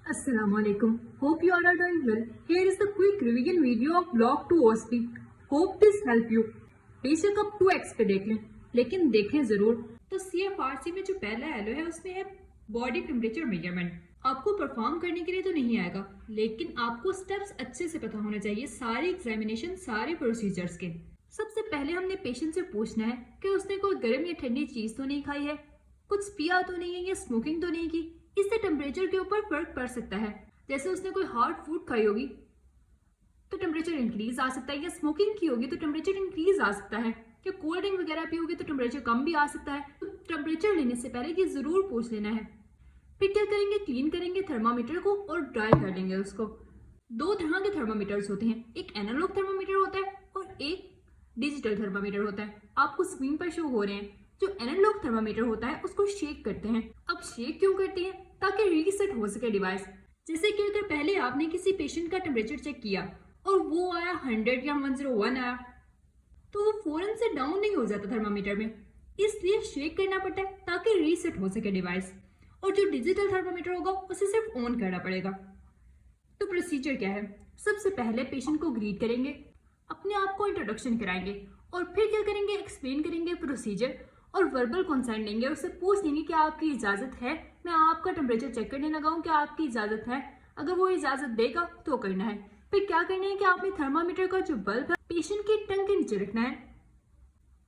Assalamualaikum. Hope you all are doing well. Here is the quick revision video of Block 2 OSP. Hope this help you. बेशक आप 2x पे देख लें, लेकिन देखें जरूर। तो CFRC में जो पहला एलो है उसमें है बॉडी टेम्परेचर मेजरमेंट। आपको परफॉर्म करने के लिए तो नहीं आएगा, लेकिन आपको स्टेप्स अच्छे से पता होना चाहिए, सारे एग्जामिनेशन सारे प्रोसीजर्स के। सबसे पहले हमने पेशेंट से पूछना है कि उसने कोई गर्म या ठंडी चीज तो नहीं खाई है, कुछ पिया तो नहीं है या स्मोकिंग तो नहीं की। इससे टेम्परेचर के ऊपर फर्क पड़ सकता है। जैसे उसने कोई हार्ड फूड खाई होगी तो टेम्परेचर इंक्रीज आ सकता है, या स्मोकिंग की होगी तो टेम्परेचर इंक्रीज आ सकता है, या कोल्ड ड्रिंक वगैरह पी होगी तो टेम्परेचर कम भी आ सकता है। तो टेम्परेचर लेने से पहले ये जरूर पूछ लेना है। फिर क्या करेंगे, क्लीन करेंगे थर्मामीटर को और ड्राई कर देंगे उसको। दो तरह के थर्मामीटर्स होते हैं, एक एनालॉग थर्मामीटर होता है और एक डिजिटल थर्मामीटर होता है। आपको स्क्रीन पर शो हो रहे हैं। जो एनालॉग थर्मामीटर होता है उसको शेक करते हैं। अब शेक क्यों करते हैं? ताकि रीसेट हो सके डिवाइस। जैसे कि अगर पहले आपने किसी पेशेंट का टेम्परेचर चेक किया और वो आया 100 या 101 आया, तो वो फौरन से डाउन नहीं हो जाता थर्मामीटर में, इसलिए शेक करना पड़ता है ताकि रीसेट हो सके डिवाइस। और जो डिजिटल थर्मामीटर होगा उसे सिर्फ ऑन करना पड़ेगा। तो प्रोसीजर क्या है? सबसे पहले पेशेंट को ग्रीट करेंगे, अपने आप को इंट्रोडक्शन कराएंगे और फिर क्या करेंगे, एक्सप्लेन करेंगे प्रोसीजर और वर्बल कंसेंट लेंगे। उससे पूछ लेंगे कि आपकी इजाजत है मैं आपका टेम्परेचर चेक करने लगा हूँ, क्या आपकी इजाजत है? अगर वो इजाजत देगा तो करना है। फिर क्या करना है कि आपने थर्मामीटर का जो बल्ब है पेशेंट की टंग के नीचे रखना है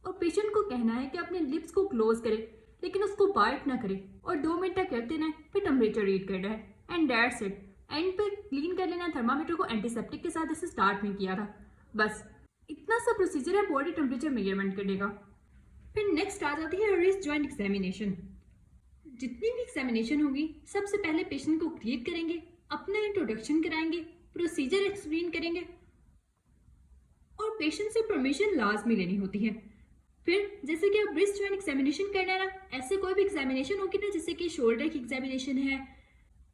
और पेशेंट को कहना है कि अपने लिप्स को क्लोज करे, लेकिन उसको बाइट ना करे और 2 मिनट तक रख देना है। फिर टेम्परेचर रीड करना है एंड दैट्स इट। एंड पे क्लीन कर लेना है थर्मामीटर को एंटीसेप्टिक के साथ, जैसे स्टार्ट में किया था। बस इतना सा प्रोसीजर है बॉडी टेम्परेचर मेजरमेंट करने का। फिर नेक्स्ट आ जाती है रिस्ट जॉइंट एग्जामिनेशन। जितनी भी एग्जामिनेशन होगी सबसे पहले पेशेंट को ग्रीट करेंगे, अपना इंट्रोडक्शन कराएंगे, प्रोसीजर एक्सप्लेन करेंगे और पेशेंट से परमिशन लाजमी लेनी होती है। फिर जैसे कि अब रिस्ट जॉइंट एग्जामिनेशन करना है ना, ऐसे कोई भी एग्जामिनेशन होगी ना, जैसे कि शोल्डर की एग्जामिनेशन है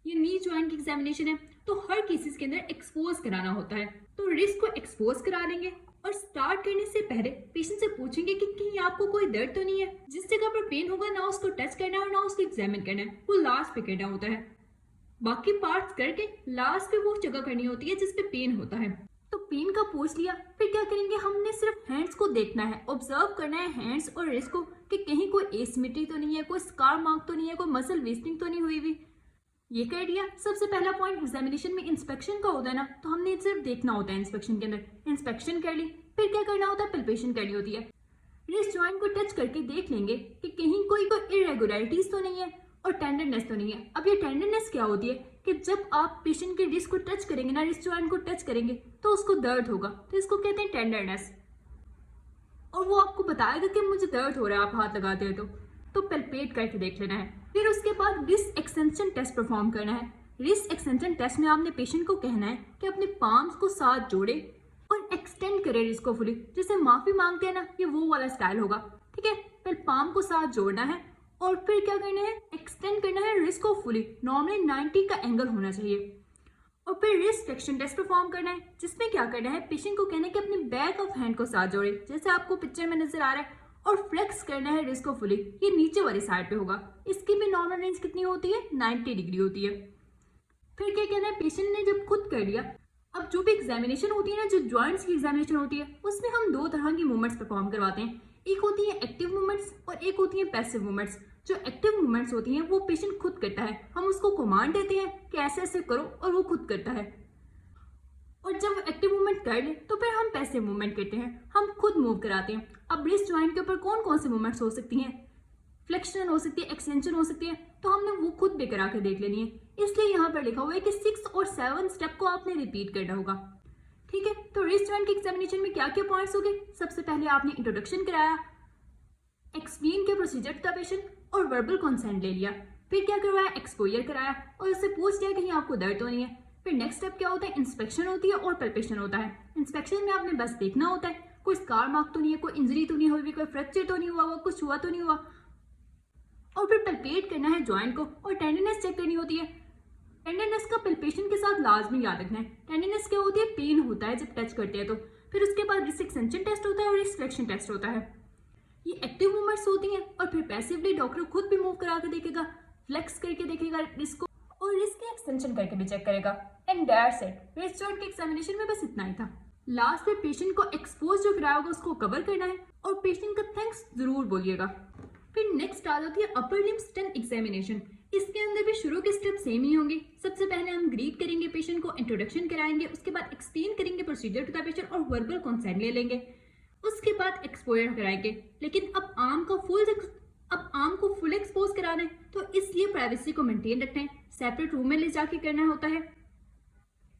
या नी जॉइंट की एग्जामिनेशन है, तो हर केसेस के अंदर एक्सपोज कराना होता है। तो रिस्ट को एक्सपोज करा लेंगे और स्टार्ट करने से पहले पेशेंट से पूछेंगे कि कहीं आपको कोई दर्द तो नहीं है। जिस जगह पर पेन होगा ना उसको टच करना है और ना उसको एग्जामिन करना है, वो लास्ट पे करना होता है। बाकी पार्ट्स करके लास्ट पे वो जगह करनी होती है जिस पे पेन होता है। तो पेन का पूछ लिया, फिर क्या करेंगे, हमने सिर्फ हैंड्स को देखना है, ऑब्जर्व करना है हैंड्स और रिस्ट को कि कहीं कोई एसिमेट्री तो नहीं है, कोई स्कार मार्क तो नहीं है, कोई मसल वेस्टिंग तो नहीं हुई हुई। ये कर दिया। सबसे पहला पॉइंट एग्जामिनेशन में इंस्पेक्शन का होता है ना, तो हमने सिर्फ देखना होता है इंस्पेक्शन के अंदर। इंस्पेक्शन कर ली, फिर क्या करना होता है, पल्पेशन करनी होती है। रिस्ट जॉइंट को टच करके देख लेंगे कि कहीं कोई इरेगुलरिटीज तो नहीं है और टेंडरनेस तो नहीं है। अब ये टेंडरनेस क्या होती है कि जब आप पेशेंट के रिस्ट को टच करेंगे ना, रिस्ट जॉइंट को टच करेंगे तो उसको दर्द होगा, तो इसको कहते हैं टेंडरनेस। और वो आपको बताएगा कि मुझे दर्द हो रहा है आप हाथ लगाते हैं तो पल्पेट करके देख लेना है। फिर उसके बाद रिस्ट एक्सटेंशन टेस्ट परफॉर्म करना है। रिस्ट एक्सटेंशन टेस्ट में आपने पेशेंट को कहना है कि अपने पाम्स को साथ जोड़े और एक्सटेंड करे रिस्ट को फुली। जैसे माफी मांगते हैं ना, ये वो वाला स्टाइल होगा, ठीक है। फिर पाम को साथ जोड़ना है और फिर क्या करना है, एक्सटेंड करना है रिस्ट को फुली। नॉर्मली 90 का एंगल होना चाहिए। और फिर रिस्ट फ्लेक्शन टेस्ट परफॉर्म करना है, जिसमें क्या करना है, पेशेंट को कहना है कि अपने बैक ऑफ हैंड को साथ जोड़े, जैसे आपको पिक्चर में नजर आ रहा है, और फ्लेक्स करना है रिस्ट को फुली। ये नीचे वाली साइड पे होगा। इसकी भी नॉर्मल रेंज कितनी होती है, 90 डिग्री होती है। फिर क्या कहना है, पेशेंट ने जब खुद कर लिया, अब जो भी एग्जामिनेशन होती है ना, जो जॉइंट्स की एग्जामिनेशन होती है, उसमें हम 2 तरह की मूवमेंट्स परफॉर्म करवाते हैं। एक होती है एक्टिव मूवमेंट्स और एक होती है पैसिव मूवमेंट्स। जो एक्टिव मूवमेंट्स होती हैं वो पेशेंट खुद करता है, हम उसको कमांड देते हैं कि ऐसे ऐसे करो और वो खुद करता है। और जब एक्टिव मूवमेंट कर ले तो फिर हम पैसिव मूवमेंट करते हैं, हम खुद मूव कराते हैं। अब रिस्ट जॉइंट के ऊपर कौन कौन से मूवमेंट्स हो सकती हैं, फ्लेक्शन हो सकती है, एक्सटेंशन हो सकती है, तो हमने वो खुद भी करा के देख लेनी है। इसलिए यहाँ पर लिखा हुआ है कि 6 और 7 स्टेप को आपने रिपीट करना होगा, ठीक है। तो रिस्ट जॉइंट के एग्जामिनेशन में क्या क्या पॉइंट्स हो गए, सबसे पहले आपने इंट्रोडक्शन कराया, एक्सप्लेन किया प्रोसीजर टू द पेशेंट और वर्बल कंसेंट ले लिया। फिर क्या करवाया, एक्सपोजर कराया और उससे पूछ लिया कहीं आपको दर्द तो नहीं है। फिर नेक्स्ट स्टेप क्या होता है, इंस्पेक्शन होती है और पल्पेशन होता है। इंस्पेक्शन में आपने बस देखना होता है कोई स्कार मार्क तो नहीं है, कोई इंजरी तो नहीं हुई, कोई फ्रैक्चर तो नहीं हुआ, कुछ हुआ तो नहीं हुआ। और फिर पल्पेट करना है जॉइंट को और टेंडरनेस चेक करनी होती है। टेंडरनेस का पल्पेशन के साथ लाजमी याद रखना है। टेंडरनेस क्या होती है, पेन होता है जब टच करते हैं तो। फिर उसके बाद रिस्ट एक्सटेंशन टेस्ट होता है और रिस्ट फ्लेक्शन टेस्ट होता है। ये एक्टिव मूवमेंट्स होती हैं। और फिर पैसिवली डॉक्टर खुद भी मूव करा के देखेगा, फ्लेक्स करके देखेगा रिस्ट को और रिस्ट की एक्सटेंशन करके भी चेक करेगा। And that's it. Wrist joint के एग्जामिनेशन में बस इतना ही था। लास्ट में पेशेंट को एक्सपोज जो कराया होगा उसको कवर करना है और पेशेंट का थैंक्स जरूर बोलिएगा। फिर नेक्स्ट आ जाती है अपर लिम्ब स्ट्रेंथ एग्जामिनेशन। इसके अंदर भी शुरू के स्टेप सेम ही होंगे। सबसे पहले हम ग्रीट करेंगे पेशेंट को, इंट्रोडक्शन कराएंगे, उसके बाद एक्सप्लेन करेंगे प्रोसीजर टू द पेशेंट और वर्बल कंसेंट ले लेंगे। उसके बाद एक्सपोजर कराएंगे। लेकिन अब आर्म को फुल एक्सपोज कराना है तो इसलिए प्राइवेसी को मेंटेन रखना है, सेपरेट रूम में ले जाके करना होता है।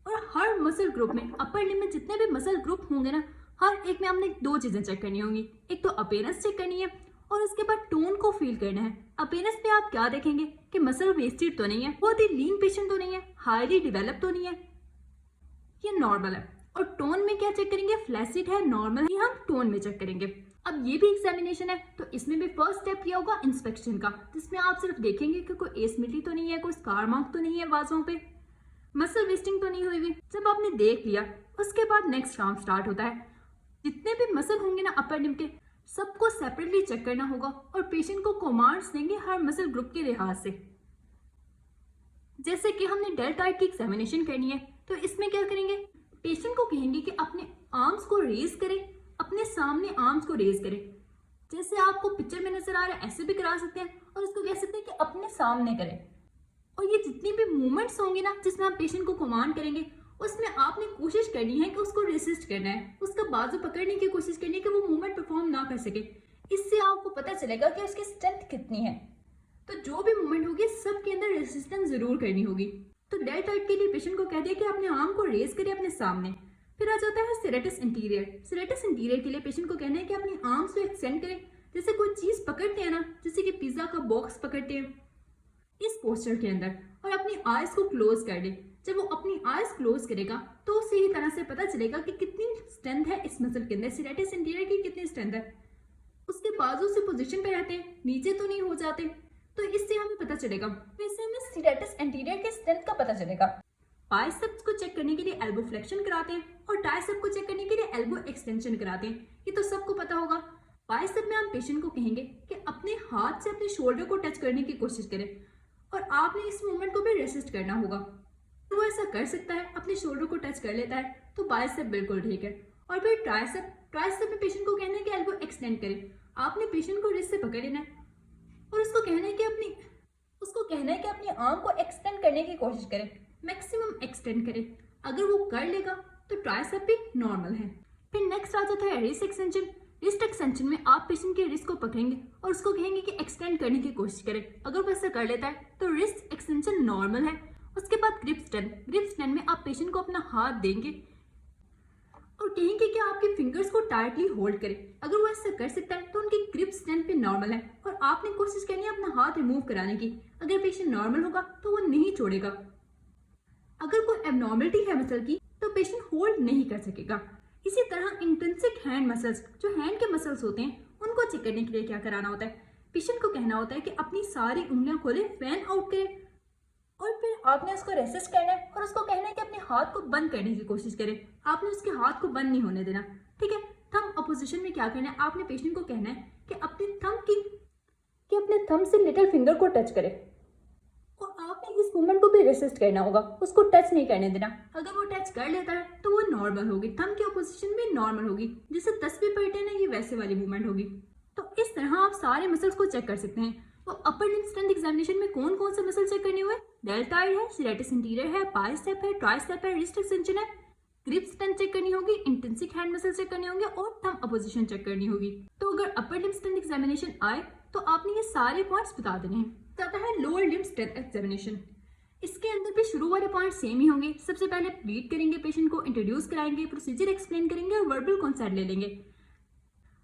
और हर मसल ग्रुप में, अपर लिम्ब में जितने भी मसल ग्रुप होंगे ना, हर एक में हमने दो चीजें चेक करनी होंगी। एक तो अपीयरेंस चेक करनी है और उसके बाद टोन को फील करना है। अपीयरेंस में आप क्या देखेंगे कि मसल वेस्टेड तो नहीं है, बहुत ही लीन पेशेंट तो नहीं है, हाईली डेवलप तो नहीं है, ये नॉर्मल है। और टोन में क्या चेक करेंगे, फ्लैसिड है, नॉर्मल है, हम टोन में चेक करेंगे। अब ये भी एग्जामिनेशन है तो इसमें भी फर्स्ट स्टेप किया होगा इंस्पेक्शन का, जिसमें आप सिर्फ देखेंगे कि कोई एसिमेट्री तो नहीं है, कोई स्कार मार्क तो नहीं है बाजों पे, मसल वेस्टिंग तो नहीं हुई हुई। जब आपने देख लिया उसके बाद नेक्स्ट राउंड स्टार्ट होता है। जितने भी मसल होंगे ना अपर लिम्ब के, सबको सेपरेटली चेक करना होगा और पेशेंट को कमांड्स देंगे हर मसल ग्रुप के लिहाज से। जैसे कि हमने डेल्टॉइड की एग्जामिनेशन करनी है तो इसमें क्या करेंगे, पेशेंट को कहेंगे कि अपने आर्म्स को रेज करें, अपने सामने आर्म्स को रेज करें, जैसे आपको पिक्चर में नजर आ रहा है ऐसे भी करा सकते हैं, और उसको कह सकते हैं कि अपने सामने करें। और ये जितनी भी मूवमेंट्स होंगे ना जिसमें आप पेशेंट को कमांड करेंगे, उसमें आपने कोशिश करनी है कि उसको रेसिस्ट करना है, उसका बाजू पकड़ने की कोशिश करनी है कि वो मूवमेंट परफॉर्म ना कर सके। इससे आपको पता चलेगा कि उसकी स्ट्रेंथ कितनी है। तो जो भी मूवमेंट होगी सबके अंदर रेसिस्टेंस जरूर करनी होगी। तो डेल्टॉइड के लिए पेशेंट को कह दिया कि अपने आर्म को रेज करे अपने सामने। फिर आ जाता है सेरेटस इंटीरियर। सेरेटस इंटीरियर के लिए पेशेंट को कहना है कि अपनी आर्म्स को एक्सटेंड करें, जैसे कोई चीज पकड़ते हैं ना, जैसे कि पिज्जा का बॉक्स पकड़ते हैं, इस पोस्चर के अंदर, और अपनी आईज को क्लोज कर दे। जब वो अपनी आईज क्लोज करेगा तो उसे ही तरह से पता चलेगा कि कितनी स्ट्रेंथ है इस मसल के अंदर, सेरेटस इंटीरियर की कितनी स्ट्रेंथ है। उसके बाजू से पोजीशन पे रहते हैं, नीचे तो नहीं हो जाते, तो इससे हमें पता चलेगा। इससे हमें सेरेटस इंटीरियर की स्ट्रेंथ का पता चलेगा। बाइसेप्स को चेक करने के लिए एल्बो फ्लेक्शन कराते हैं और ट्राइसेप को चेक करने के लिए एल्बो एक्सटेंशन कराते हैं, ये तो सबको पता होगा। बाइसेप में हम पेशेंट को कहेंगे कि अपने हाथ से अपने शोल्डर को टच करने की कोशिश करें और आपने इस मूवमेंट को भी रेसिस्ट करना होगा। तो वो ऐसा कर सकता है, अपने शोल्डर को टच कर लेता है तो बाइसेप बिल्कुल ठीक है। और फिर ट्राइसेप में पेशेंट को कहना है कि एल्बो एक्सटेंड करें। आपने पेशेंट को रिस्ट से पकड़ लेना है और उसको कहना है कि अपनी आर्म को एक्सटेंड करने की कोशिश करें, मैक्सिमम एक्सटेंड करें। अगर वो कर लेगा तो ट्राइसेप भी नॉर्मल है। फिर नेक्स्ट आ जाता है रिस्ट एक्सटेंशन। रिस्ट एक्सटेंशन में आप पेशेंट के रिस्ट को पकड़ेंगे और उसको कहेंगे कि एक्सटेंड करने की कोशिश करें। अगर वो ऐसा कर लेता है तो रिस्ट एक्सटेंशन नॉर्मल है। उसके बाद ग्रिप स्ट्रेंथ में आप पेशेंट को अपना हाथ देंगे और कहेंगे कि आपके फिंगर्स को टाइटली होल्ड करें। अगर वो ऐसा कर सकता है तो उनकी ग्रिप स्ट्रेंथ पे नॉर्मल है और आपने कोशिश करनी है अपना हाथ रिमूव कराने की। अगर पेशेंट नॉर्मल होगा तो वो नहीं छोड़ेगा। अगर कोई एबनॉर्मलिटी है मसल की तो पेशेंट होल्ड नहीं कर सकेगा। इसी तरह इंट्रिंसिक हैंड मसल्स, जो हैंड के मसल्स होते हैं, उनको चेक करने के लिए क्या कराना होता है, पेशेंट को कहना होता है कि अपनी सारी उंगलियां खोले, फैन आउट करे, और फिर आपने उसको रेसिस्ट करना है और उसको कहना है कि अपने हाथ को बंद करने की कोशिश करे। आपने उसके हाथ को बंद नहीं होने देना, ठीक है। थंब अपोजिशन में क्या करना है, आपने पेशेंट को कहना है कि अपने थंब से लिटिल फिंगर को टच करे और आपने इस मूवमेंट को भी रेसिस्ट करना होगा, उसको टच नहीं करने देना। अगर वो टच कर लेता है तो वो नॉर्मल होगी, थंब की अपोजिशन भी नॉर्मल होगी, जैसे तस्वीर पलटे ना, ये वैसे वाली मूवमेंट होगी। तो इस तरह आप सारे मसल्स को चेक कर सकते हैं। तो अपर लिम्ब स्ट्रेंथ एग्जामिनेशन में कौन कौन से मसल चेक करने हुए, डेल्टॉइड है, सेरेटस इंटीरियर है, बाइसेप है, ट्राइसेप है, रिस्ट एक्सटेंशन है, ग्रिप स्ट्रेंथ चेक करनी होगी, इंट्रिंसिक हैंड मसल चेक करने होंगे और थंब अपोजिशन चेक करनी होगी। तो अगर अपर लिम्ब स्ट्रेंथ एग्जामिनेशन आए तो आपने ये सारे पॉइंट्स बता देने हैं। आता है लोअर लिम्ब स्ट्रेंथ एग्जामिनेशन। इसके अंदर भी शुरू वाले पॉइंट सेम ही होंगे। सबसे पहले ग्रीट करेंगे पेशेंट को, इंट्रोड्यूस कराएंगे, प्रोसीजर एक्सप्लेन करेंगे और वर्बल कंसेंट ले लेंगे।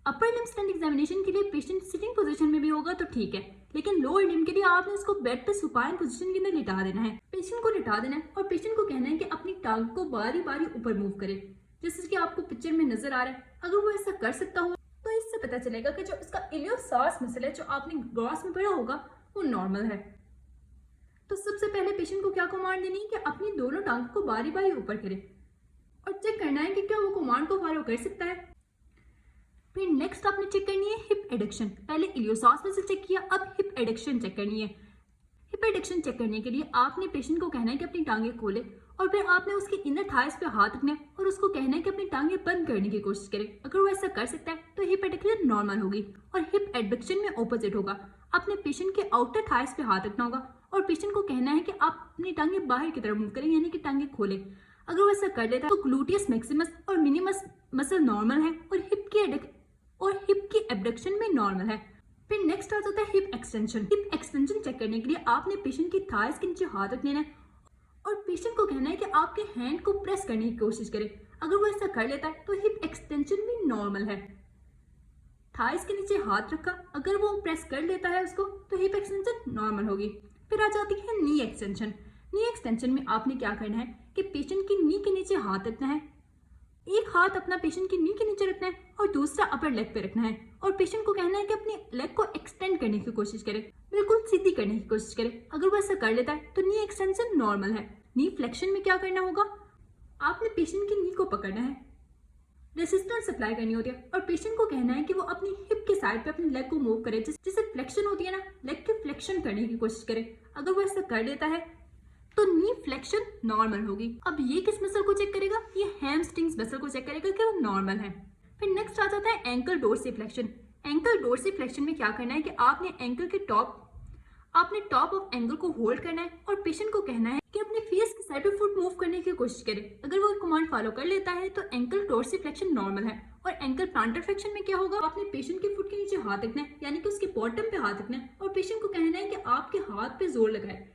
अपर लिम्ब स्ट्रेंथ एग्जामिनेशन के लिए पेशेंट सिटिंग पोजीशन में भी होगा तो ठीक है, लेकिन लोअर लिम्ब के लिए आपने उसको बेड पे सुपाइन पोजीशन के अंदर लिटा देना है। पेशेंट को लिटा देना है और पेशेंट को कहना है कि अपनी टांग को बारी बारी ऊपर मूव करे, जैसे कि आपको पिक्चर में नजर आ रहा है। अगर वो ऐसा कर सकता हो तो इससे पता चलेगा कि जो उसका इलियोसास मसल है, जो आपने ग्रॉस में पढ़ा होगा, वो नॉर्मल है। तो सबसे पहले पेशेंट को क्या कमांड देनी है कि अपनी दोनों टांग को बारी बारी ऊपर करे और चेक करना है कि क्या वो कमांड को फॉलो कर सकता है। फिर नेक्स्ट आपने चेक करनी है हिप एडक्शन। पहले इलियोसास मसल चेक किया, अब हिप एडक्शन चेक करनी है। हिप हिप एडक्शन चेक करने के लिए आपने पेशेंट को कहना है कि अपनी टांगे खोले और फिर आपने उसके इनर थाइस पे हाथ रखना है और उसको कहना है कि अपनी टांगे बंद करने की कोशिश करे। अगर वो ऐसा कर सकता है तो हिप एडक्शन नॉर्मल होगी और हिप एडक्शन में ऑपोजिट होगा। आपने पेशेंट के आउटर थाइस पे हाथ रखना होगा और पेशेंट को कहना है कि आप अपनी टांगे बाहर की तरफ मूव करें, यानी कि टांगे खोले। अगर वो ऐसा कर लेता है तो ग्लूटियस मैक्सिमस और मिनिमस मसल नॉर्मल है और हिप की एबडक्शन में नॉर्मल है। फिर नेक्स्ट आ जाता है hip extension. Hip extension check करने के लिए आपने पेशेंट की थाइस के नीचे हाथ रख लेना है और पेशेंट को कहना है कि आपके हैंड को प्रेस करने की कोशिश करे। अगर वो ऐसा कर लेता है तो हिप एक्सटेंशन भी नॉर्मल है। थाइस के नीचे हाथ रखा, अगर वो प्रेस कर लेता है उसको तो हिप एक्सटेंशन नॉर्मल होगी। फिर आ जाती है नी एक्सटेंशन। नी एक्सटेंशन में आपने क्या करना है कि पेशेंट की नी के नीचे हाथ रखना है, एक हाथ अपना पेशेंट की नी के नीचे रखना है और दूसरा अपर लेग पे रखना है और पेशेंट को कहना है कि अपनी लेग को एक्सटेंड करने की कोशिश करे, बिल्कुल सीधी करने की कोशिश करे। अगर वो ऐसा कर लेता है तो नी एक्सटेंशन नॉर्मल है। नी फ्लेक्शन में क्या करना होगा, आपने पेशेंट की नी को पकड़ना है, रेसिस्टेंस अप्लाई करनी होती है और पेशेंट को कहना है कि वो अपनी हिप के साइड पे अपनी लेग को मूव करे, जिससे फ्लेक्शन होती है ना, लेग की फ्लेक्शन करने की कोशिश करे। अगर वो ऐसा कर लेता है तो नी फ्लेक्शन नॉर्मल होगी। अब ये किस मसल को चेक करेगा, ये हैमस्ट्रिंग्स मसल को चेक करेगा कि वो नॉर्मल है। फिर नेक्स्ट आ जाता है एंकल डोर्सिफ्लेक्शन। एंकल डोर्सिफ्लेक्शन में क्या करना है कि आपने एंकल के टॉप ऑफ एंगल को होल्ड करना है और पेशेंट को कहना है कि अपने फेस की साइड पे फुट मूव करने की कोशिश करे। अगर वो कमांड फॉलो कर लेता है तो एंकल डोर्सिफ्लेक्शन नॉर्मल है। और एंकल प्लांटर फ्लेक्शन में क्या होगा, आपने पेशेंट के फुट के नीचे हाथ रखना है, यानी कि उसके बॉटम पे हाथ रखना है और पेशेंट को कहना है कि आपके हाथ पे जोर लगाए,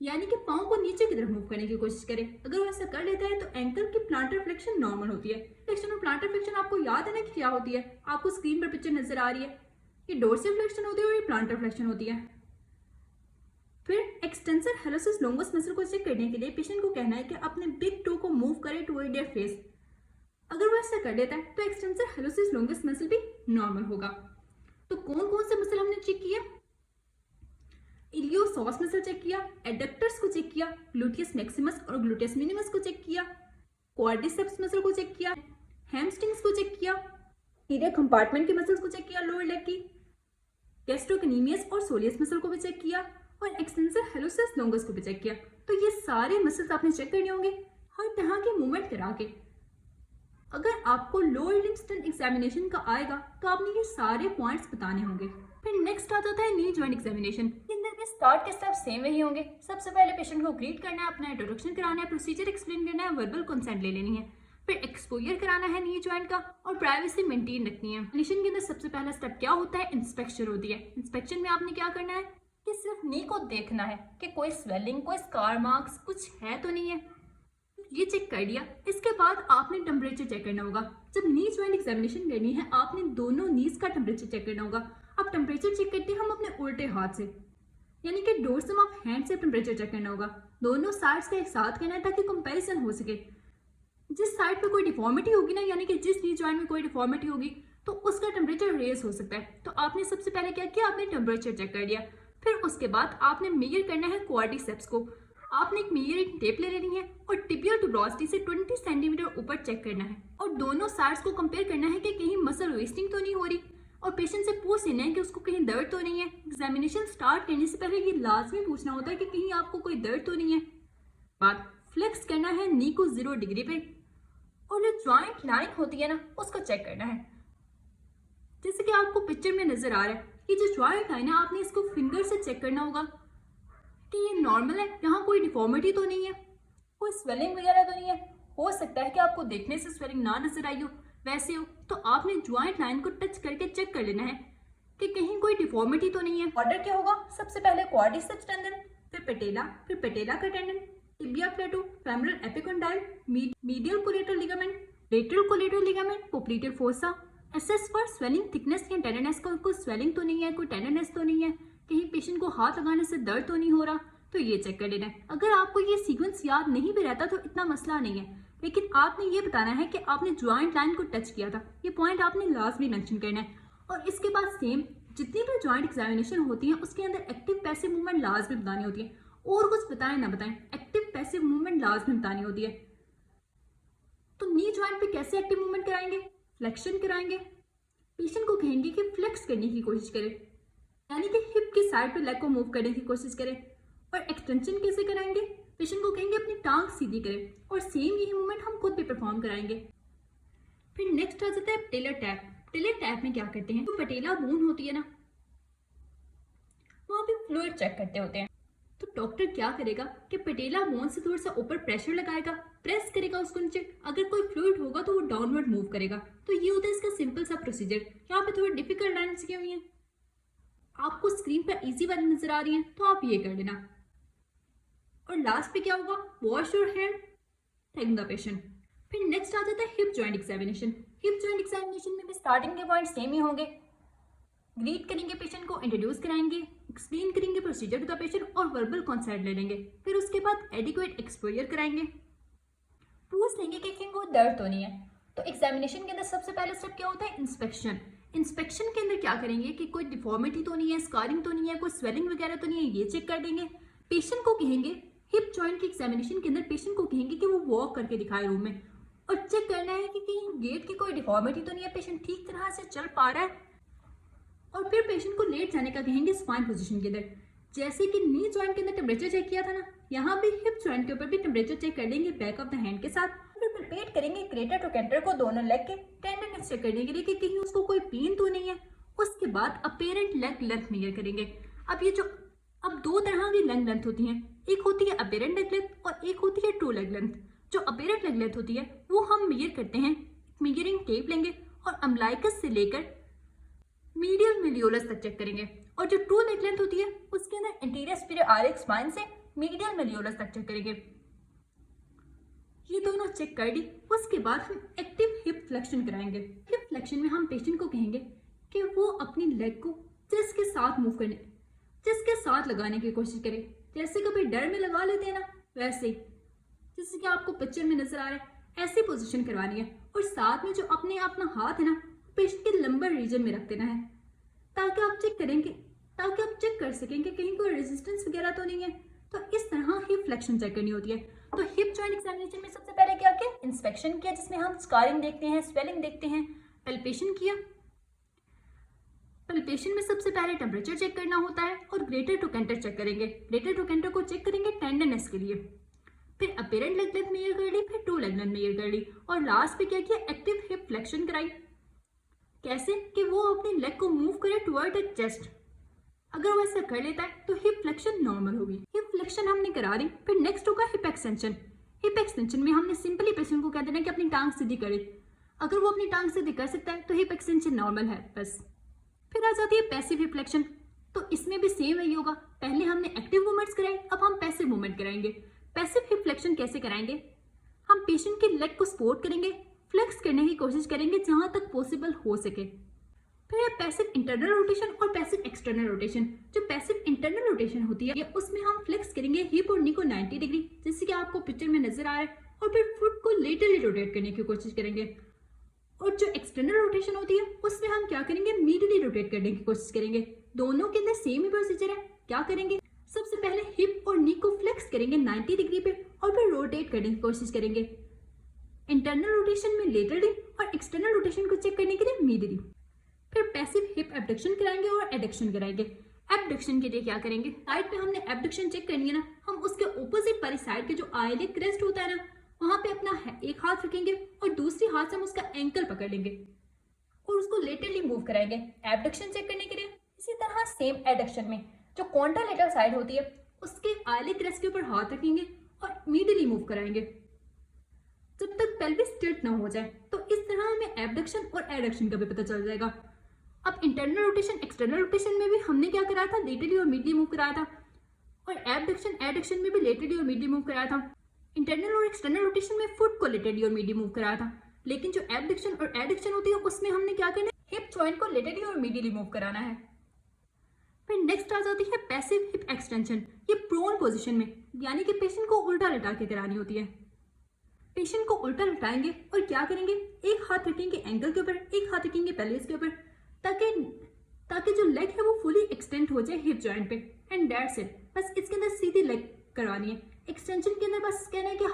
यानी कि पाँव को नीचे की तरफ मूव करने की कोशिश करें। अगर वो ऐसा कर लेता है तो एंकल की प्लांटर फ्लेक्शन नॉर्मल होती है। फ्लेक्शन और प्लांटर फ्लेक्शन आपको याद है ना कि क्या होती है, आपको स्क्रीन पर पिक्चर नजर आ रही है। ये डोर्सिफ्लेक्शन होती है और ये प्लांटर फ्लेक्शन होती है। फिर एक्सटेंसर हेलोसिस लोंगस मसल को चेक करने के लिए पेशेंट को कहना है कि अपने बिग टो को मूव करे टुवर्ड देयर फेस। अगर वो ऐसा कर लेता है तो एक्सटेंसर हेलोसिस लोंगस मसल भी नॉर्मल होगा। तो कौन कौन से मसल हमने चेक किया, इलियोसॉस मसल चेक किया, एडक्टर्स को चेक किया, ग्लूटियस मैक्सिमस और ग्लूटियस मिनिमस को चेक किया, क्वाड्रिसेप्स मसल को चेक किया, हैमस्ट्रिंग्स को चेक किया, इंटीरियर कंपार्टमेंट के मसल्स को चेक किया, लोअर लेग की, गैस्ट्रोकनीमियस और सोलियस मसल को भी चेक किया और एक्सटेंसर हेलोसिस लोंगस को भी चेक किया। तो ये सारे मसल्स आपने चेक करने होंगे हर तरह के मूवमेंट करा के। अगर आपको लोअर लिम्ब स्ट्रेंथ एग्जामिनेशन का आएगा तो आपने ये सारे पॉइंट्स बताने होंगे। फिर नेक्स्ट आ जाता है नी जॉइंट एग्जामिनेशन। स्टार्ट के स्टेप सेम वही होंगे। सबसे पहले पेशेंट को ग्रीट करना है, अपना इंट्रोडक्शन कराना है, प्रोसीजर एक्सप्लेन करना है, वर्बल कंसेंट ले लेनी है, फिर एक्सपोजर कराना है नी जॉइंट का और प्राइवेसी मेंटेन रखनी है। एग्जामिनेशन के अंदर सबसे पहला स्टेप क्या होता है, इंस्पेक्शन होती है। इंस्पेक्शन में आपने क्या करना है कि सिर्फ नी को देखना है कि कोई स्वेलिंग, कोई स्कार मार्क्स कुछ है तो नहीं है, ये चेक कर लिया। इसके बाद आपने टेम्परेचर चेक करना होगा। जब नी जॉइंट एग्जामिनेशन करनी है आपने दोनों नीज का टेम्परेचर चेक करना होगा। अब टेम्परेचर चेक करते हैं हम अपने उल्टे हाथ से, यानी कि डोर्सम ऑफ हैंड से टेम्परेचर चेक करना होगा। दोनों साइड्स का एक साथ करना है ताकि कंपैरिजन हो सके। जिस साइड पे कोई डिफॉर्मिटी होगी ना, यानी कि जिस नी जॉइंट में कोई डिफॉर्मिटी होगी तो उसका टेम्परेचर रेज हो सकता है। तो आपने सबसे पहले क्या किया, आपने टेम्परेचर चेक कर लिया। फिर उसके बाद आपने मेजर करना है क्वाड्रिसेप्स को। आपने एक मेजरिंग टेप ले लेनी है और टिबियल ट्यूबरोसिटी से 20 सेंटीमीटर ऊपर चेक करना है और दोनों साइड्स को कंपेयर करना है कि कहीं मसल वेस्टिंग तो नहीं हो रही और पेशेंट से पूछ लेना है कि उसको कहीं दर्द तो नहीं है। एग्जामिनेशन स्टार्ट करने से पहले ये लाजमी पूछना होता है कि कहीं आपको कोई दर्द तो नहीं है। बाद फ्लेक्स करना है नी को 0 डिग्री पे और जो जॉइंट लाइन होती है ना उसको चेक करना है। जैसे कि आपको पिक्चर में नजर आ रहा है, ये जो जॉइंट लाइन है आपने इसको फिंगर से चेक करना होगा कि ये नॉर्मल है, यहाँ कोई डिफॉर्मिटी तो नहीं है, कोई स्वेलिंग वगैरह तो नहीं है। हो सकता है कि आपको देखने से स्वेलिंग ना नजर आई हो, वैसे हो तो आपने ज्वाइंट लाइन को टच करके चेक कर लेना है कि कहीं कोई डिफॉर्मिटी तो नहीं है। ऑर्डर क्या होगा, सबसे पहले क्वाड्रिसेप्स टेंडन, फिर पेटेला का tendon, tibia plateau, femoral epicondyle, medial collateral ligament, lateral collateral ligament, popliteal fossa. Assess for swelling thickness या टेंडरनेस, कोई स्वेलिंग तो नहीं है, कोई टेंडरनेस तो नहीं है, कहीं पेशेंट को हाथ लगाने से दर्द तो नहीं हो रहा, तो ये चेक कर लेना है। अगर आपको ये सीक्वेंस याद नहीं भी रहता तो इतना मसला नहीं है, लेकिन आपने ये बताना है कि आपने ज्वाइंट लाइन को टच किया था। ये पॉइंट आपने लाजमी मेंशन करना है। और इसके बाद सेम जितनी भी ज्वाइंट एग्जामिनेशन होती है उसके अंदर एक्टिव पैसिव मूवमेंट लाजमी बतानी होती है। और कुछ बताएं ना बताएं, एक्टिव पैसिव मूवमेंट लाजमी बतानी होती है। तो नी ज्वाइंट पे कैसे एक्टिव मूवमेंट कराएंगे, फ्लेक्शन कराएंगे। पेशेंट को कहेंगे कि फ्लेक्स करने की कोशिश करे, यानी कि हिप की साइड पे लेग को मूव करने की कोशिश करें। और एक्सटेंशन कैसे कराएंगे? पेशेंट को कहेंगे अपनी टांग सीधी करें और सेम यही मूवमेंट हम खुद भी परफॉर्म कराएंगे। फिर नेक्स्ट आ जाता है पटेला टैप। पटेला टैप में क्या करते हैं, तो पटेला बोन होती है ना, वहां पे फ्लूइड चेक करते होते हैं। तो डॉक्टर क्या करेगा कि पटेला बोन से थोड़ा सा ऊपर प्रेशर लगाएगा, प्रेस करेगा उसको नीचे। अगर कोई फ्लूइड होगा तो वो डाउनवर्ड मूव करेगा। तो ये होता है इसका सिंपल सा प्रोसीजर। यहाँ पे थोड़ी डिफिकल्ट लाइन्स की हुई हैं, आपको स्क्रीन पर इजी वाली नजर आ रही हैं, तो आप ये कर लेना। और लास्ट पे क्या होगा, wash your hand, thank the patient. फिर नेक्स्ट आ जाता है hip joint examination. Hip joint examination में भी स्टार्टिंग के पॉइंट सेम ही होंगे। ग्रीट करेंगे पेशेंट को, इंट्रोड्यूस कराएंगे, एक्सप्लेन करेंगे प्रोसीजर टू द पेशेंट और वर्बल कंसेंट ले लेंगे। फिर उसके बाद एडिक्वेट एक्सपोजर कराएंगे, पूछ लेंगे कि पेशेंट को दर्द तो नहीं है। तो एग्जामिनेशन के अंदर सबसे पहला स्टेप क्या होता है, इंस्पेक्शन। इंस्पेक्शन के अंदर क्या करेंगे कि कोई डिफॉर्मिटी तो नहीं है, स्कारिंग तो नहीं है, कोई स्वेलिंग वगैरह तो नहीं है, ये चेक कर देंगे। पेशेंट को कहेंगे, हिप जॉइंट की एग्जामिनेशन के अंदर पेशेंट को कहेंगे कि वो वॉक करके दिखाए रूम में, और चेक करना है कि कहीं गेट की कोई डिफॉर्मिटी तो नहीं है, पेशेंट ठीक तरह से चल पा रहा है। और फिर पेशेंट को लेट जाने का कहेंगे स्पाइन पोजीशन के अंदर। जैसे कि नी जॉइंट के अंदर टेम्परेचर चेक किया था ना, यहाँ भी हिप जॉइंट के ऊपर भी टेम्परेचर चेक कर लेंगे बैक ऑफ द हैंड के साथ। फिर प्रिपेयर करेंगे ग्रेटर ट्रोकेंटर को दोनों लेग के टेंडरनेस चेक करने के लिए कि कहीं उसको कोई पेन तो नहीं है। उसके बाद अपेरेंट लेग लेंथ मेजर करेंगे। अब दो तरह की लेग लेंथ होती हैं, एक होती है अपेरेंट लेग लेंथ और एक होती है ट्रू लेग लेंथ। जो अपेरेंट लेग लेंथ होती है वो हम मेजर करते हैं, मेजरिंग टेप लेंगे और अम्बलाइकस से लेकर मीडियल मेलियोलस तक चेक करेंगे। और जो ट्रू लेग लेंथ होती है उसके अंदर इंटीरियर सुपीरियर आर्क स्पाइन से मीडियल मेलियोलस तक चेक करेंगे। ये दोनों चेक कर ली, उसके बाद हम एक्टिव हिप फ्लेक्शन कराएंगे। हिप फ्लेक्शन में हम पेशेंट को कहेंगे कि वो अपनी लेग को चेस्ट के साथ मूव करने, चेस्ट के साथ लगाने की कोशिश करे। जैसे कभी डर में लगा लेते हैं ना, वैसे ही, जैसे कि आपको पिक्चर में नजर आ रहा है, ऐसी पोजीशन करवानी है। और साथ में जो अपना हाथ है ना, पेशेंट के लंबर रीजन में रख देना है, ताकि आप चेक कर सकें कि कहीं कोई रेजिस्टेंस वगैरह तो नहीं है। तो इस तरह हिप फ्लेक्शन चेक करनी होती है। तो हिप जॉइंट एग्जामिनेशन में सबसे पहले क्या किया, इंस्पेक्शन किया, जिसमें हम स्कारिंग देखते हैं, स्वेलिंग देखते हैं, पल्पेशन किया। पल्पेशन में सबसे पहले टेम्परेचर चेक करना होता है और ग्रेटर ट्रोकेंटर चेक करेंगे। ग्रेटर ट्रोकेंटर को चेक करेंगे टेंडरनेस के लिए। फिर अपेरेंट लेग लेंथ मेजर कर ली, फिर ट्रू लेग लेंथ मेजर कर ली, और लास्ट पे क्या किया, एक्टिव हिप फ्लेक्शन कराई। कैसे कि वो अपनी लेग को मूव करे टुवर्ड द चेस्ट। अगर वो ऐसा कर लेता है तो हिप फ्लेक्शन नॉर्मल होगी। हिप फ्लेक्शन हमने करा दी। फिर नेक्स्ट होगा हिप एक्सटेंशन। हिप एक्सटेंशन में हमने सिंपली पेशेंट को कह देना कि अपनी टांग सीधी करे। अगर वो अपनी टांग सीधी कर सकता है तो हिप एक्सटेंशन नॉर्मल है बस। फिर आ जाती है पैसिव हिप फ्लेक्शन। तो इसमें भी सेम वही होगा, पहले हमने एक्टिव मूवमेंट्स कराए, अब हम पैसिव मूवमेंट कराएंगे। पैसिव हिप फ्लेक्शन कैसे कराएंगे, हम पेशेंट की लेग को सपोर्ट करेंगे, फ्लेक्स करने की कोशिश करेंगे जहां तक पॉसिबल हो सके। फिर है पैसिव इंटरनल रोटेशन और पैसिव एक्सटर्नल रोटेशन। जो पैसिव इंटरनल रोटेशन होती है उसमें हम फ्लेक्स करेंगे हिप और नी को 90 डिग्री, जैसे कि आपको पिक्चर में नजर आ रहा है, और फिर फुट को लेटरली रोटेट करने की कोशिश करेंगे। और जो एक्सटर्नल रोटेशन होती है उसमें हम क्या करेंगे, मीडियली रोटेट करने की कोशिश करेंगे। दोनों के अंदर सेम ही प्रोसीजर है। क्या करेंगे, सबसे पहले हिप और नी को फ्लेक्स करेंगे 90 डिग्री पे और फिर रोटेट करने की कोशिश करेंगे। इंटरनल रोटेशन में लेटरली और एक्सटर्नल रोटेशन को चेक करने के लिए मीडियली। फिर पैसिव हिप एबडक्शन कराएंगे और एडक्शन कराएंगे। एबडक्शन के लिए क्या करेंगे, साइड पे हमने एबडक्शन चेक करनी है ना, हम उसके ऑपोजिट वाली साइड के जो आइलिड क्रेस्ट होता है ना, वहां पे अपना एक हाथ रखेंगे और दूसरी हाथ से हम उसका एंकल पकड़ लेंगे और उसको लेटरली मूव कराएंगे एबडक्शन चेक करने के लिए। इसी तरह सेम एडक्शन में जो कॉन्ट्रालेटरल साइड होती है उसके आइलिड क्रेस्ट के ऊपर हाथ रखेंगे और मीडियली मूव कराएंगे जब तक पेल्विस टिल्ट ना हो जाए। तो इस तरह हमें एबडक्शन और एडक्शन का भी पता चल जाएगा। अब इंटरनल रोटेशन एक्सटर्नल रोटेशन में भी हमने क्या कराया था, लेटरली और मीडियली मूव कराया था, और एबडक्शन एडक्शन में भी लेटरली और मीडियली मूव कराया था। इंटरनल और एक्सटर्नल रोटेशन में फुट को लेटरली और मीडियली मूव कराया था, लेकिन जो एबडक्शन और एडक्शन होती है उसमें हमने क्या करना है, हिप जॉइंट को लेटरली और मीडियली मूव कराना है। फिर नेक्स्ट आ जाती है पैसिव हिप एक्सटेंशन। ये प्रोन पोजीशन में, यानी कि पेशेंट को उल्टा लटा के करानी होती है। पेशेंट को उल्टा लटाएंगे और क्या करेंगे, एक हाथ रखेंगे एंकल के ऊपर, एक हाथ रखेंगे पेल्विस के ऊपर, ताकि जो लेग है वो फुली एक्सटेंड हो जाए हिप जॉइंट पे, एंड दैट्स इट। बस इसके अंदर सीधी लेग करवानी है। एक्सटेंशन के अंदर बस कहना है कि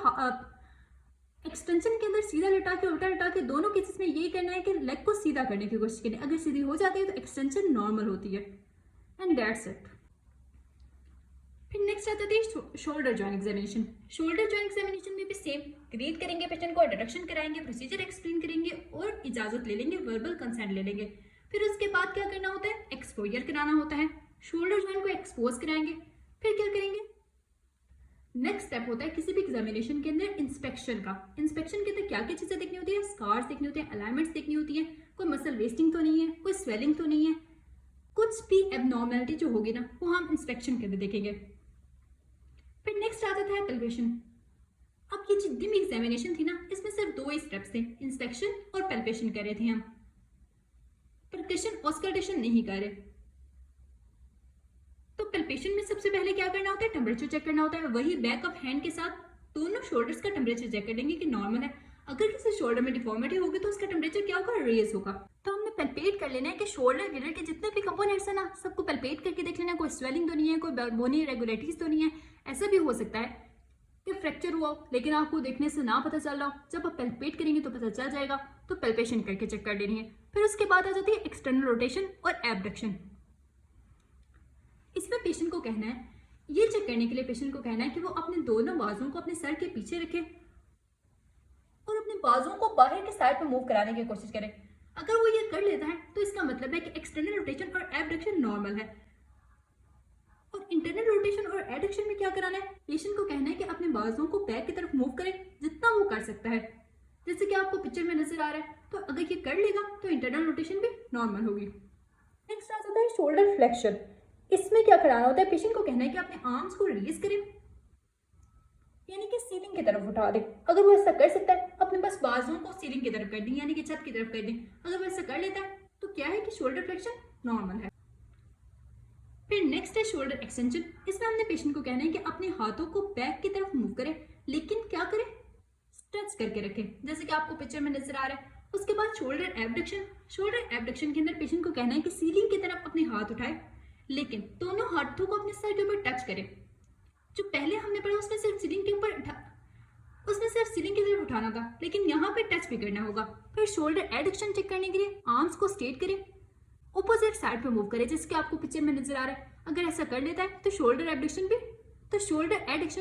एक्सटेंशन के अंदर सीधा लटा के उल्टा लटा के दोनों केसेस में यही करना है कि लेग को सीधा करने की कोशिश करें। अगर सीधी हो जाती है तो एक्सटेंशन नॉर्मल होती है, एंड दैट्स इट। फिर नेक्स्ट आता है shoulder joint examination. Shoulder joint examination में भी सेम ग्रीट करेंगे, पेशेंट को इंट्रोडक्शन कराएंगे, प्रोसीजर एक्सप्लेन करेंगे और इजाजत ले लेंगे, वर्बल कंसेंट ले लेंगे। फिर उसके बाद क्या करना होता है, एक्सपोजर कराना होता है, शोल्डर जॉइंट को एक्सपोज कराएंगे। फिर क्या करेंगे, नेक्स्ट स्टेप होता है किसी भी एग्जामिनेशन के अंदर इंस्पेक्शन का। इंस्पेक्शन के अंदर क्या क्या चीजें देखनी होती है, स्कार्स देखनी होती है, अलाइनमेंट्स देखनी होती है, कोई मसल वेस्टिंग तो नहीं है, कोई स्वेलिंग तो नहीं है, कुछ भी एबनॉर्मेलिटी जो होगी ना वो हम इंस्पेक्शन के अंदर देखेंगे। फिर नेक्स्ट आ जाता है पैल्पेशन। अब ये जितनी भी एग्जामिनेशन थी ना इसमें सिर्फ 2 ही स्टेप्स थे, इंस्पेक्शन और पैल्पेशन कर रहे थे हम, परकशन ऑस्कल्टेशन नहीं कर रहे। तो पैल्पेशन में सबसे पहले क्या करना होता है, टेम्परेचर चेक करना होता है। वही बैक ऑफ हैंड के साथ दोनों शोल्डर्स का टेम्परेचर चेक कर लेंगे कि नॉर्मल है। अगर किसी शोल्डर में डिफॉर्मिटी होगी तो उसका टेम्परेचर क्या होगा, रेज होगा। तो हमने पैल्पेट कर लेना है कि शोल्डर गिल्डर के जितने भी कंपोनेंट्स है ना सबको पैल्पेट करके देख लेना, कोई स्वेलिंग तो नहीं है, कोई बोनी इरेगुलरिटीज तो नहीं है। ऐसा भी हो सकता है कि फ्रैक्चर हुआ हो लेकिन आपको देखने से ना पता चल रहा हो, जब आप पैल्पेट करेंगे तो पता चल जाएगा। तो पैल्पेशन करके चेक कर लेनी है। फिर उसके बाद आ जाती है एक्सटर्नल रोटेशन और एबडक्शन। इसमें पेशेंट को कहना है, ये चेक करने के लिए पेशेंट को कहना है कि वो अपने दोनों बाजुओं को अपने सर के पीछे रखे और अपने बाजुओं को बाहर के साइड पे मूव कराने की कोशिश करें। अगर वो ये कर लेता है तो इसका मतलब है कि एक्सटर्नल रोटेशन और एबडक्शन नॉर्मल है। और इंटरनल रोटेशन और एडक्शन में क्या कराना है, पेशेंट को कहना है कि अपने बाजुओं को बैक की तरफ मूव करें जितना वो कर सकता है, जैसे कि आपको पिक्चर में नजर आ रहा है। तो अगर ये कर लेगा तो इंटरनल रोटेशन भी नॉर्मल होगी। नेक्स्ट आ जाता है शोल्डर फ्लेक्शन। इसमें क्या कराना होता है, पेशेंट को कहना है कि अपने आर्म्स को रिलीज करें, यानी कि सीलिंग की तरफ उठा दे। अगर वो ऐसा कर सकता है अपने बस बाजुओं को सीलिंग की तरफ कर दें, यानी कि छत की तरफ कर दें। अगर वो ऐसा कर लेता है तो क्या है कि शोल्डर फ्लेक्शन नॉर्मल है। फिर नेक्स्ट है शोल्डर एक्सटेंशन। इसमें हमने पेशेंट को कहना है कि अपने हाथों को बैक की तरफ मूव करें, लेकिन क्या करें, स्ट्रेच करके रखें, जैसे कि आपको पिक्चर में नजर आ रहा है। उसके बाद शोल्डर एबडक्शन। शोल्डर एबडक्शन के अंदर पेशेंट को कहना है कि सीलिंग की तरफ अपने हाथ उठाए, लेकिन दोनों हाथों को अपने सर के ऊपर टच करें। जो पहले हमने पढ़ा उसमें सिर्फ सीलिंग के ऊपर उसमें सिर्फ सीलिंग की तरफ उठाना था, लेकिन यहाँ पे टच भी करना होगा। फिर शोल्डर एडक्शन चेक करने के लिए आर्म्स को स्ट्रेट करें, ऑपोजिट साइड पे मूव करें, जिसके आपको पिक्चर में नजर आ रहा है। अगर ऐसा कर लेता है तो शोल्डर एडक्शन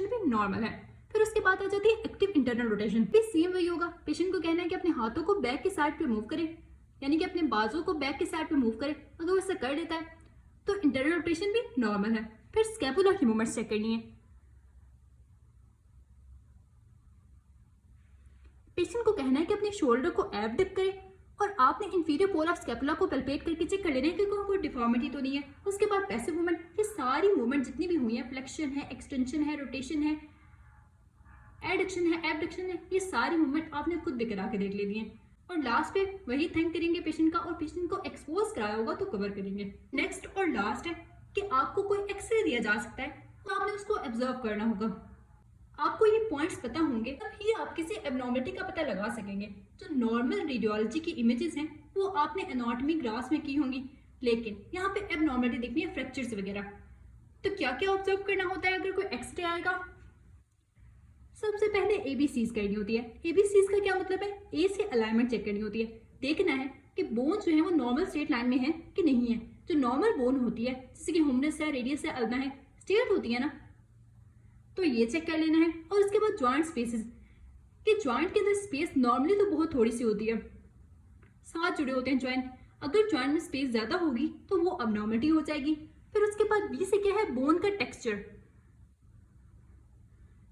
भी नॉर्मल है। फिर उसके बाद आ जाती है एक्टिव इंटरनल रोटेशन। भी सेम वही होगा, पेशेंट को कहना है कि अपने हाथों को बैक की साइड पे मूव करें, यानी कि अपने बाजू को बैक की साइड पे मूव करें। अगर वो ऐसा कर लेता है तो इंटरनल रोटेशन भी नॉर्मल है। फिर स्कैपुला की मूवमेंट्स चेक करनी है। पेशेंट को कहना है कि अपने शोल्डर को एबडक्ट करें और आपने इंफीरियर पोल ऑफ स्कैपुला को पैल्पेट करके चेक कर लेना है कि कोई डिफॉर्मिटी तो नहीं है। उसके बाद पैसिव मूवमेंट, ये सारी मूवमेंट जितनी भी हुई है, फ्लेक्शन है, एक्सटेंशन है, रोटेशन है, एडक्शन है, एबडक्शन है, ये सारी मूवमेंट आपने खुद भी करा के देख लेनी है। और लास्ट पे वही थैंक करेंगे पेशेंट का, और पेशेंट को एक्सपोज कराया होगा तो कवर करेंगे। नेक्स्ट और लास्ट है कि आपको कोई एक्सरे दिया जा सकता है तो आपने उसको ऑब्जर्व करना होगा। आपको ये पॉइंट्स पता होंगे तभी आप किसी एबनॉर्मलिटी का पता लगा सकेंगे। जो नॉर्मल रेडियोलॉजी की इमेजेस हैं वो आपने एनाटॉमी ग्राफ्स में की होंगी, लेकिन यहाँ पे एबनॉर्मलिटी देखनी है, फ्रैक्चर्स वगैरह। तो क्या क्या ऑब्जर्व करना होता है अगर कोई एक्सरे आएगा। सबसे पहले एबीसीज करनी होती है। एबीसीज का क्या मतलब है, ए से अलाइनमेंट चेक करनी होती है। देखना है कि बोन जो है वो नॉर्मल स्ट्रेट लाइन में है कि नहीं है। जो नॉर्मल बोन होती है जैसे कि ह्यूमरस है, रेडियस है, अल्ना है, स्ट्रेट होती है ना, तो ये चेक कर लेना है। और उसके बाद जॉइंट स्पेसेस, कि जॉइंट के अंदर स्पेस नॉर्मली तो बहुत थोड़ी सी होती है, साथ जुड़े होते हैं जॉइंट। अगर जॉइंट में स्पेस ज्यादा होगी तो वो अबनॉर्मलिटी हो जाएगी। फिर उसके बाद बी से क्या है, बोन का टेक्सचर।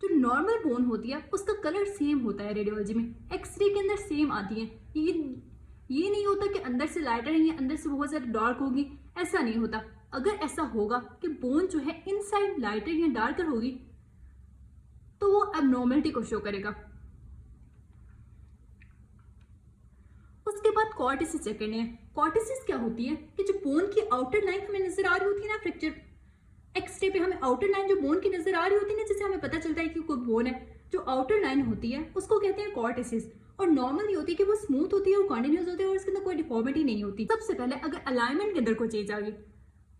जो नॉर्मल बोन होती है उसका कलर सेम होता है रेडियोलॉजी में, एक्सरे के अंदर सेम आती है। ये नहीं होता कि अंदर से लाइटर है या अंदर से बहुत ज्यादा डार्क होगी, ऐसा नहीं होता। अगर ऐसा होगा कि बोन जो है इनसाइड लाइटर या डार्कर होगी तो वो एबनॉर्मलिटी को शो करेगा। उसके बाद कॉर्टिसिस चेक करने हैं। कॉर्टिसिस क्या होती है कि जो बोन की आउटर लाइन हमें नजर आ रही होती है ना, फ्रैक्चर एक्सरे पे हमें आउटर लाइन जो बोन की नजर आ रही होती है ना, जिससे हमें पता चलता है कि कोई बोन है, जो आउटर लाइन होती है उसको कहते हैं कॉर्टिसिस। और नॉर्मल ये होती है कि वो स्मूथ होती है और कॉन्टिन्यूस होती है और इसके अंदर कोई डिफॉर्मिटी नहीं होती। सबसे पहले अगर अलाइनमेंट के अंदर कोई चीज आ गई,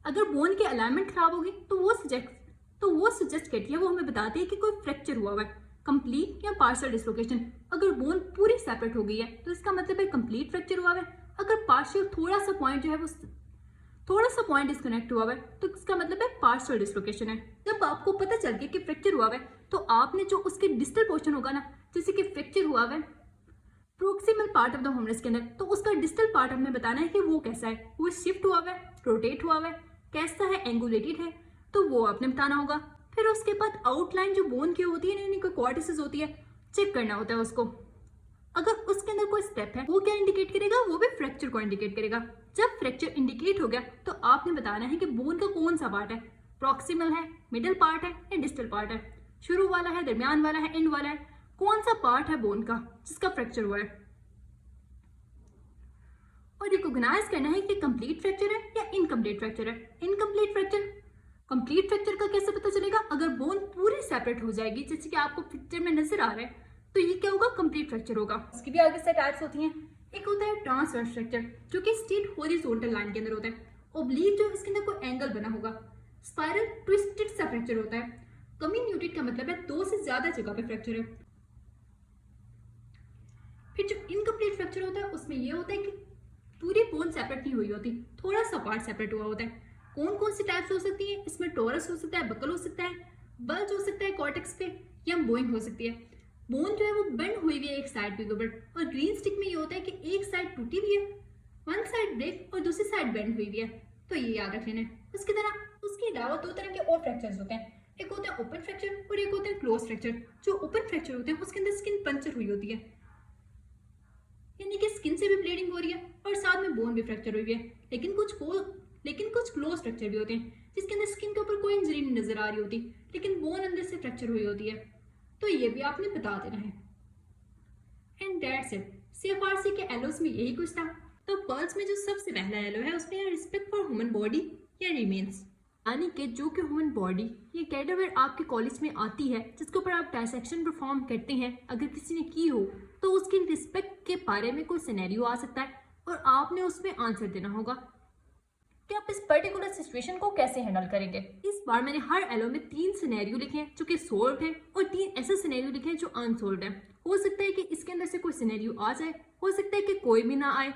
अगर बोन की अलाइनमेंट खराब होगी तो वो सजेस्ट करती है, वो हमें बताती है कि कोई फ्रैक्चर हुआ है, कंप्लीट या पार्शियल डिसलोकेशन। अगर बोन पूरी सेपरेट हो गई है तो इसका मतलब है कंप्लीट फ्रैक्चर हुआ है। अगर पार्शियल थोड़ा सा पॉइंट जो है वो थोड़ा सा पॉइंट डिस्कनेक्ट हुआ हुआ है तो इसका मतलब है पार्शियल डिस्लोकेशन है। जब आपको पता चल गया कि फ्रैक्चर हुआ हुआ है तो आपने जो उसके डिस्टल पोर्शन होगा ना, जैसे कि फ्रैक्चर हुआ हुआ है proximal part of the humerus के अंदर, तो उसका डिस्टल पार्ट हमने बताना है कि वो कैसा है, वो शिफ्ट हुआ हुआ है, रोटेट हुआ हुआ है, कैसा है, एंगुलेटेड है, तो वो आपने बताना होगा। फिर उसके बाद आउटलाइन जो बोन की होती है, यानी कोई क्वार्टिसेस होती है, चेक करना होता है उसको। अगर उसके अंदर कोई स्टेप है वो क्या इंडिकेट करेगा, वो भी फ्रैक्चर को इंडिकेट करेगा। जब फ्रैक्चर इंडिकेट हो गया तो आपने बताना है कि बोन का कौन सा पार्ट है, प्रॉक्सिमल है, मिडिल पार्ट है या डिस्टल पार्ट है, शुरू वाला है, दरमियान वाला है, एंड वाला है, कौन सा पार्ट है बोन का जिसका फ्रैक्चर हुआ है। और रिकॉग्नाइज करना है कि कंप्लीट फ्रैक्चर है या इनकम्प्लीट फ्रैक्चर है। इनकम्प्लीट फ्रैक्चर, कंप्लीट फ्रैक्चर का कैसे पता चलेगा, अगर बोन पूरी सेपरेट हो जाएगी जैसे कि आपको पिक्चर में नजर आ रहा है तो ये क्या होगा, कंप्लीट फ्रैक्चर होगा। इसकी भी आगे से टाइप्स होती हैं। एक होता है ट्रांसवर्स फ्रैक्चर जो कि स्ट्रेट हॉरिजॉन्टल लाइन के अंदर होता है। ओब्लीक जो इसके अंदर कोई एंगल बना होगा। स्पाइरल ट्विस्टेड सा फ्रैक्चर होता है। कम्युनिटेड का मतलब है दो से ज्यादा जगह पे फ्रैक्चर है। फिर जो इनकम्प्लीट फ्रैक्चर होता है उसमें यह होता है कि पूरी बोन सेपरेट नहीं हुई होती, थोड़ा सा पार्ट सेपरेट हुआ होता है। कौन कौन सी टाइप्स हो सकती है, इसमें टोरस हो सकता है, बकल हो सकता है, बल्ज हो सकता है कॉर्टेक्स पे, या बोइंग हो सकती है। बोन जो है वो बेंड हुई हुई है एक साइड पे ऊपर, और ग्रीन स्टिक में ये होता है कि एक साइड टूटी हुई है, वन साइड ब्रेक और दूसरी साइड बेंड हुई हुई है, तो ये याद रख लेना है। उसके अलावा दो तरह के और फ्रैक्चर्स होते हैं, एक होता है ओपन फ्रैक्चर और एक होता है क्लोज फ्रैक्चर। जो ओपन फ्रैक्चर होते हैं उसके अंदर स्किन पंचर हुई होती है, यानी कि स्किन से भी ब्लीडिंग हो रही है और साथ में बोन भी फ्रैक्चर हुई है। लेकिन कुछ क्लोज फ्रैक्चर भी होते हैं जिसके अंदर स्किन के ऊपर कोई इंजरी नहीं नजर आ रही होती लेकिन बोन अंदर से फ्रैक्चर हुई होती है, तो ये भी आपने बता देना है। And that's it. CFRC के एलोस में यही कुछ था। तो पर्ल्स में जो सबसे पहला एलो है उसमें है रिस्पेक्ट फॉर ह्यूमन बॉडी या रिमेन्स, यानी कि जो कि ह्यूमन बॉडी ये कैडावर आपके कॉलेज में आती है जिसके ऊपर आप डायसेक्शन परफॉर्म करते हैं, अगर किसी ने की हो तो उसकी रिस्पेक्ट के बारे में कोई सिनेरियो आ सकता है और आपने उसमें आंसर देना होगा कि आप इस पर्टिकुलर सिचुएशन को कैसे हैंडल करेंगे। इस बार मैंने हर एलो में 3 सिनेरियो लिखे हैं जो कि सोल्व हैं और 3 ऐसे सिनेरियो लिखे हैं जो अनसोल्व हैं। हो सकता है कि इसके अंदर से कोई सिनेरियो आ जाए, हो सकता है कि कोई भी ना आए,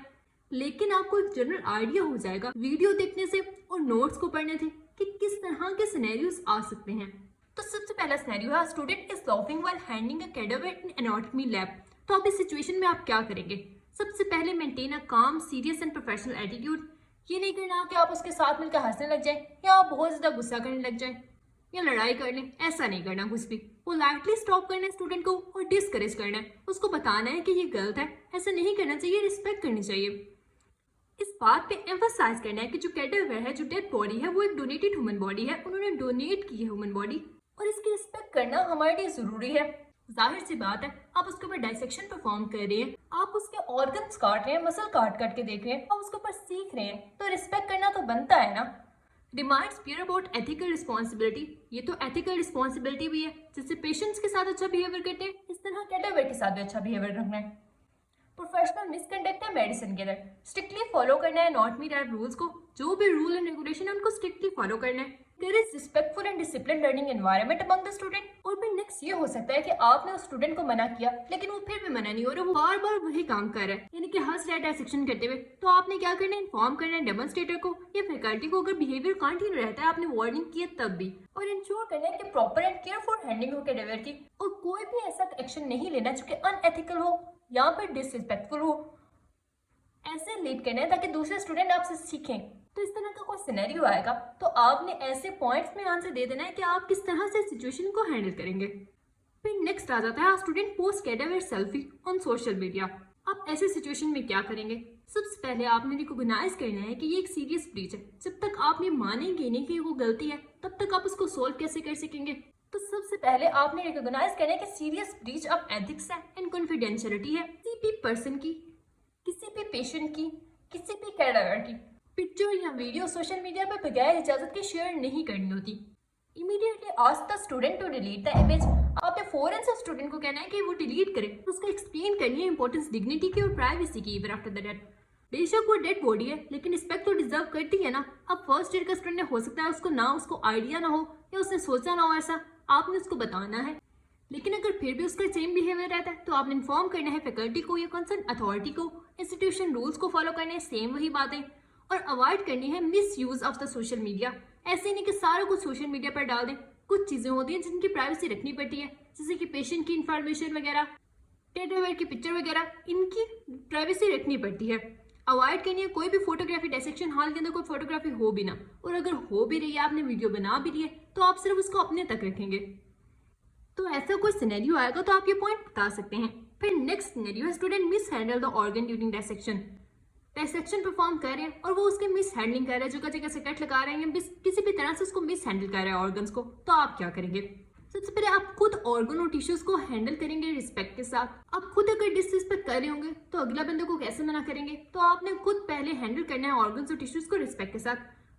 लेकिन आपको एक जनरल आइडिया हो जाएगा वीडियो देखने से और नोट्स को पढ़ने से कि किस तरह के सिनेरियोस आ सकते हैं। तो सबसे पहला सिनेरियो है student is laughing while handling a cadaver in anatomy lab. तो अब इस सिचुएशन में आप क्या करेंगे? सबसे पहले मेंटेन अ काम, सीरियस एंड प्रोफेशनल एटीट्यूड। ये नहीं करना कि आप उसके साथ मिलकर हंसने लग जाए या आप बहुत ज्यादा गुस्सा करने लग जाए या लड़ाई कर लें, ऐसा नहीं करना कुछ भी। पोलाइटली स्टॉप करना है स्टूडेंट को और डिस्करेज करना है, उसको बताना है कि ये गलत है, ऐसा नहीं करना चाहिए, रिस्पेक्ट करनी चाहिए। इस बात पे एम्फसाइज करना है कि जो कैडावर है, जो डेड बॉडी है, वो एक डोनेटेड ह्यूमन बॉडी है, उन्होंने डोनेट की है ह्यूमन बॉडी और इसकी रिस्पेक्ट करना हमारे लिए जरूरी है। जाहिर सी बात है, आप उसके ऊपर डाइसेक्शन परफॉर्म कर रहे हैं, आप उसके ऑर्गन्स काट रहे हैं, मसल काट के देख रहे हैं, आप उसके ऊपर सीख रहे हैं, तो रिस्पेक्ट करना तो बनता है ना। Reminds peer about ethical responsibility. ये तो एथिकल रिस्पॉन्सिबिलिटी भी है, जैसे पेशेंट्स के साथ अच्छा बिहेवियर करते हैं इस तरह कैडावर के साथ भी अच्छा बिहेवियर रखना है। प्रोफेशनल मिसकंडक्ट है मेडिसिन के अंदर, स्ट्रिक्टली फॉलो करना है एनाटॉमी लैब रूल्स को, जो भी रूल एंड रेगुलेशन है उनको स्ट्रिक्टली फॉलो करना है। There is respectful and discipline learning environment among the student. और फिर नेक्स्ट ये हो सकता है कि आपने उस स्टूडेंट को मना किया लेकिन वो फिर भी मना नहीं हो रहा, वो बार बार वही काम कर रहा है, यानी कि हंस रहा है डायसेक्शन करते हुए, तो आपने क्या करना है, इन्फॉर्म करना है डेमोन्स्ट्रेटर को या फैकल्टी को। अगर बिहेवियर कंटिन्यू रहता है, आपने वार्निंग की तब भी, और इंश्योर करना है कि प्रॉपर एंड केयरफुल हैंडलिंग हो कैडावर की, और कोई भी ऐसा एक्शन नहीं लेना जो कि अनएथिकल हो या फिर डिसरिस्पेक्टफुल हो। ऐसे लीड करना है ताकि दूसरे स्टूडेंट आपसे सीखें। तो इस तरह का कोई सिनेरियो आएगा तो आपने ऐसे पॉइंट्स में आंसर दे देना है कि आप किस तरह से सिचुएशन को हैंडल करेंगे। फिर नेक्स्ट आ जाता है student post cadaver selfie on social media. आप ऐसे सिचुएशन में क्या करेंगे? सबसे पहले आपने रिकॉग्नाइज करना है कि ये एक सीरियस ब्रीच है। जब तक आप ये मानेंगे नहीं कि वो गलती है, तब तक आप उसको सोल्व कैसे कर सकेंगे? तो सबसे पहले आपने रिकॉग्नाइज करना है कि सीरियस ब्रीच ऑफ एथिक्स है एंड कॉन्फिडेंशियलिटी है, किसी भी पर्सन की, किसी भी पेशेंट की, किसी भी कैडावर की पिक्चर या वीडियो सोशल मीडिया पर बगैर इजाजत के शेयर नहीं करनी होती। Immediately ask the student to delete the image. आपने फौरन से स्टूडेंट को कहना है कि वो डिलीट करे, उसको एक्सप्लेन करनी है इंपॉर्टेंस डिग्निटी की और प्राइवेसी की इवन आफ्टर द डेथ। बेशक वो डेड बॉडी है लेकिन रिस्पेक्ट तो डिजर्व करती है ना। अब फर्स्ट ईयर का स्टूडेंट हो सकता है उसको आइडिया ना हो या उसने सोचा ना हो ऐसा, आपने उसको बताना है। लेकिन अगर फिर भी उसका सेम बिहेवियर रहता है तो आपने इन्फॉर्म करना है फैकल्टी को या कंसर्न अथॉरिटी को। इंस्टीट्यूशन रूल्स को फॉलो करने, सेम वही बातें। और अवॉइड करनी है miss use of the social media. ऐसे नहीं कि सारा कुछ सोशल मीडिया पर डाल दें। कुछ चीजें होती हैं जिनकी प्राइवेसी रखनी पड़ती है, जैसे कि पेशेंट की इंफॉर्मेशन वगैरह, टेटवेयर की पिक्चर वगैरह, इनकी प्राइवेसी रखनी पड़ती है। अवॉइड करनी है कोई भी फोटोग्राफी डिसेक्शन हॉल के अंदर कोई फोटोग्राफी हो भी ना, और अगर हो भी रही है, आपने वीडियो बना भी रही है, तो आप सिर्फ उसको अपने तक रखेंगे। तो ऐसा कोई सिनेरियो आएगा तो आप ये पॉइंट बता सकते हैं। फिर नेक्स्ट सिनेरियो है student miss handle the organ during dissection. Dissection perform कर रहे हैं और वो उसके मिस हैंडलिंग कर रहे हैं, जगह जगह से कट लगा रहे हैं, किसी भी तरह से उसको मिस हैंडल कर रहे हैं ऑर्गन्स को, तो आप क्या करेंगे? सबसे पहले आप खुद ऑर्गन और टिश्यूज को हैंडल करेंगे रिस्पेक्ट के साथ। आप खुद अगर डिसरिस्पेक्ट कर रहे होंगे तो अगला बंदे को कैसे मना करेंगे? तो आपने खुद पहले हैंडल करना है ऑर्गन्स और टिश्यूज को रिस्पेक्ट के साथ।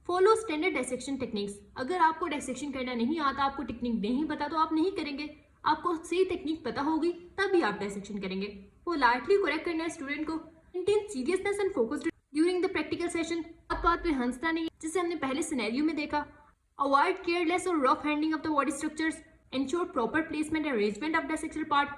Follow standard dissection techniques. अगर आपको डिसेक्शन करना नहीं आता, आपको टेक्निक नहीं पता, तो आप नहीं करेंगे। आपको सही टेक्निक पता होगी तभी आप डिसेक्शन करेंगे। पोलाइटली करेक्ट करना है स्टूडेंट को। Maintain seriousness and focused during the practical session. बात पे हंसता नहीं, जिसे हमने पहले सिनेरियो में देखा। अवॉइड केयरलेस और rough handling of the body structures. Ensure proper placement and arrangement of dissection part।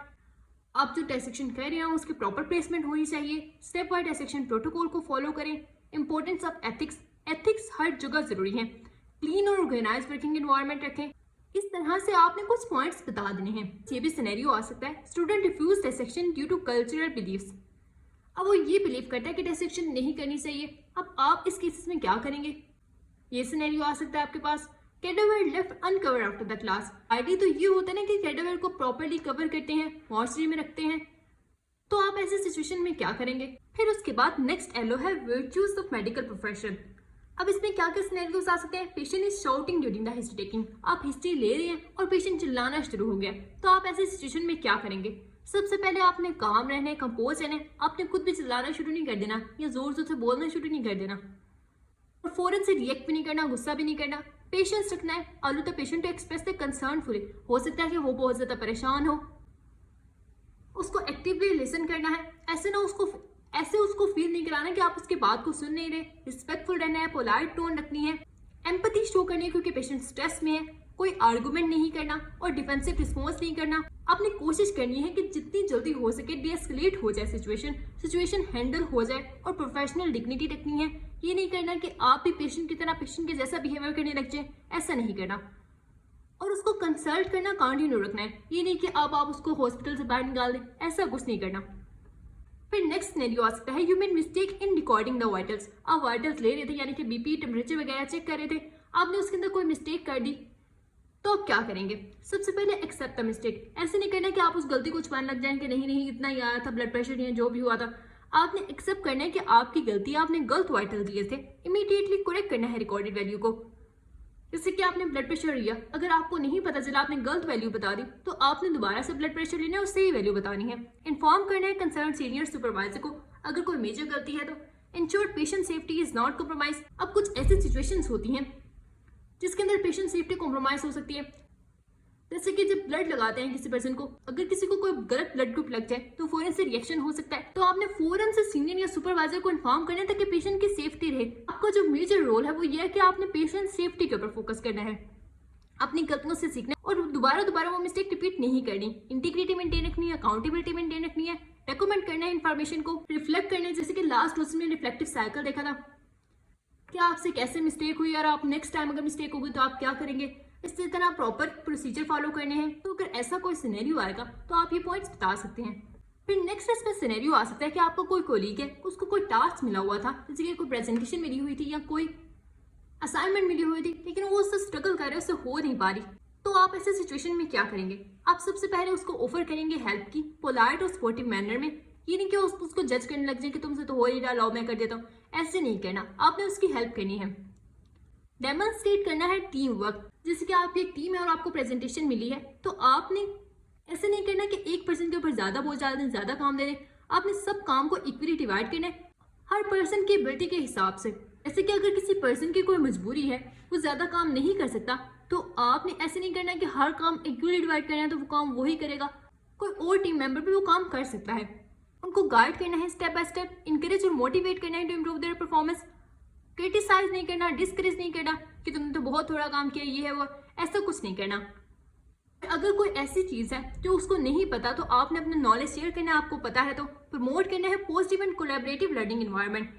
आप जो डिसेक्शन कर रहे हैं उसकी प्रॉपर प्लेसमेंट होनी चाहिए। स्टेप वाइज डिसेक्शन प्रोटोकॉल को फॉलो करें। Importance of ethics. एथिक्स हर जगह जरूरी है। क्लीन और ऑर्गेनाइज वर्किंग एनवायरनमेंट रखें। इस तरह से आपने कुछ पॉइंट्स बता देने हैं। ये भी सिनेरियो आ सकता है student refuse dissection due to cultural beliefs. अब वो ये बिलीव करता है कि डिसेक्शन नहीं करनी चाहिए। अब आप इस केसेस में क्या करेंगे? ये सिनेरियो आ सकता है आपके पास। Cadaver left uncover after the class. Idea तो ये होता है ना कि कैडावर को प्रॉपर्ली कवर करते हैं, मॉर्चरी में रखते हैं, तो आप ऐसे सिचुएशन में क्या करेंगे? फिर उसके बाद नेक्स्ट एलो है वर्च्यूज ऑफ मेडिकल प्रोफेशन। अब इसमें क्या क्या सिनेरियोस आ सकते हैं? Patient is shouting during the history taking. आप हिस्ट्री ले रहे हैं और पेशेंट चिल्लाना शुरू हो गया, तो आप ऐसे सिचुएशन में क्या करेंगे? सबसे पहले आपने काम रहना है, कंपोज रहना है। आपने खुद भी चिल्लाना शुरू नहीं कर देना या जोर जोर से बोलना शुरू नहीं कर देना, और फौरन से रिएक्ट भी नहीं करना, गुस्सा भी नहीं करना। पेशेंस रखना है। All the patient to express the concern fully. हो सकता है कि वो बहुत ज्यादा परेशान हो, उसको एक्टिवली लिसन करना है। ऐसे उसको फील नहीं कराना कि आप उसकी बात को सुन नहीं रहे। रिस्पेक्टफुल रहना है, पोलाइट टोन रखनी है, एम्पैथी शो करनी है क्योंकि पेशेंट स्ट्रेस में है। कोई आर्गुमेंट नहीं करना और डिफेंसिव रिस्पॉन्स नहीं करना। आपने कोशिश करनी है कि जितनी जल्दी हो सके डीएस्केलेट हो जाए सिचुएशन हैंडल हो जाए, और प्रोफेशनल डिग्निटी रखनी है। ये नहीं करना कि आप भी पेशेंट की तरह पेशेंट के जैसा बिहेवियर करने लग जाए, ऐसा नहीं करना। और उसको कंसल्ट करना कंटिन्यू रखना है। ये नहीं कि अब आप उसको हॉस्पिटल से बाहर निकाल दें, ऐसा कुछ नहीं करना। फिर नेक्स्ट सिनेरियो आ सकता है you made mistake in recording the vitals. आप वाइटल्स ले रहे थे, यानी कि बीपी, टेम्परेचर वगैरह चेक कर रहे थे, आपने उसके अंदर कोई मिस्टेक कर दी, तो आप क्या करेंगे? सबसे पहले एक्सेप्ट द मिस्टेक। ऐसे नहीं करना कि आप उस गलती को छुपाने लग जाएंगे, नहीं इतना ही आया था, ब्लड प्रेशर नहीं, जो भी हुआ था। आपने एक्सेप्ट करना है कि आपकी गलती, आपने गलत वाइटल दिए थे। इमीडिएटली करेक्ट करना है रिकॉर्डेड वैल्यू को। जैसे कि आपने ब्लड प्रेशर लिया, अगर आपको नहीं पता चला, आपने गलत वैल्यू बता दी, तो आपने दोबारा से ब्लड प्रेशर लेना है और सही वैल्यू बतानी है। इन्फॉर्म करना है कंसर्न सीनियर सुपरवाइजर को अगर कोई मेजर गलती है तो। Ensure patient safety is not compromise. अब कुछ ऐसी सिचुएशंस होती हैं जिसके अंदर पेशेंट सेफ्टी कॉम्प्रोमाइज हो सकती है। जैसे कि जब ब्लड लगाते हैं किसी पर्सन को, अगर किसी को कोई गलत ब्लड ग्रुप लग जाए तो फौरन से रिएक्शन हो सकता है, तो आपने फौरन से सीनियर या सुपरवाइजर को इन्फॉर्म करना है ताकि पेशेंट की सेफ्टी रहे। आपका जो मेजर रोल है वो ये है कि आपने पेशेंट सेफ्टी के ऊपर फोकस करना है, अपनी गलतियों से सीखना है और दोबारा वो मिस्टेक रिपीट नहीं करनी। इंटीग्रिटी मेंटेन रखनी है, अकाउंटेबिलिटी मेंटेन रखनी है, डॉक्यूमेंट करना है इन्फॉर्मेशन को, रिफ्लेक्ट करना है। जैसे कि लास्ट क्लास में रिफ्लेक्टिव साइकिल देखा था कि आपसे कैसे मिस्टेक हुई और आप नेक्स्ट टाइम अगर मिस्टेक होगी तो आप क्या करेंगे। इसी तरह प्रॉपर प्रोसीजर फॉलो करने हैं। तो अगर ऐसा कोई सिनेरियो आएगा तो आप ये पॉइंट्स बता सकते हैं। फिर नेक्स्ट इसमें सिनेरियो आ सकता है कि आपको कोई कोलीग है, उसको कोई टास्क मिला हुआ था, जैसे कि कोई प्रेजेंटेशन मिली हुई थी या कोई असाइनमेंट मिली हुई थी, लेकिन वो उससे स्ट्रगल कर रहे हैं, उससे हो नहीं पा रही, तो आप ऐसे सिचुएशन में क्या करेंगे? आप सबसे पहले उसको ऑफर करेंगे हेल्प की, पोलाइट और स्पोर्टिव मैनर में। ये नहीं कि उसको जज करने लग जाए कि तुमसे तो हो ही रहा, लो मैं कर देता हूँ, ऐसे नहीं करना। आपने उसकी हेल्प करनी है। डेमोन्स्ट्रेट करना है टीम वर्क। जैसे कि आपकी एक टीम है और आपको प्रेजेंटेशन मिली है, तो आपने ऐसे नहीं करना कि एक पर्सन के ऊपर ज्यादा बोझ डाल दें, ज्यादा काम दे दें। आपने सब काम को इक्वली डिवाइड करना है हर पर्सन की एबिलिटी के हिसाब से। जैसे कि अगर किसी पर्सन की कोई मजबूरी है, वो ज्यादा काम नहीं कर सकता, तो आपने ऐसे नहीं करना कि हर काम इक्वली डिवाइड करना है तो वो काम वही करेगा। कोई और टीम मेंबर भी वो काम कर सकता है। उनको गाइड करना है स्टेप बाय स्टेप, इंकरेज और मोटिवेट करना है to improve their performance. Criticise नहीं करना, डिस्करेज नहीं करना कि तुमने तो बहुत थोड़ा काम किया, ये है वो, ऐसा कुछ नहीं करना। अगर कोई ऐसी चीज है जो उसको नहीं पता, तो आपने अपना नॉलेज शेयर करना है। आपको पता है तो प्रमोट करना है positive and collaborative learning environment.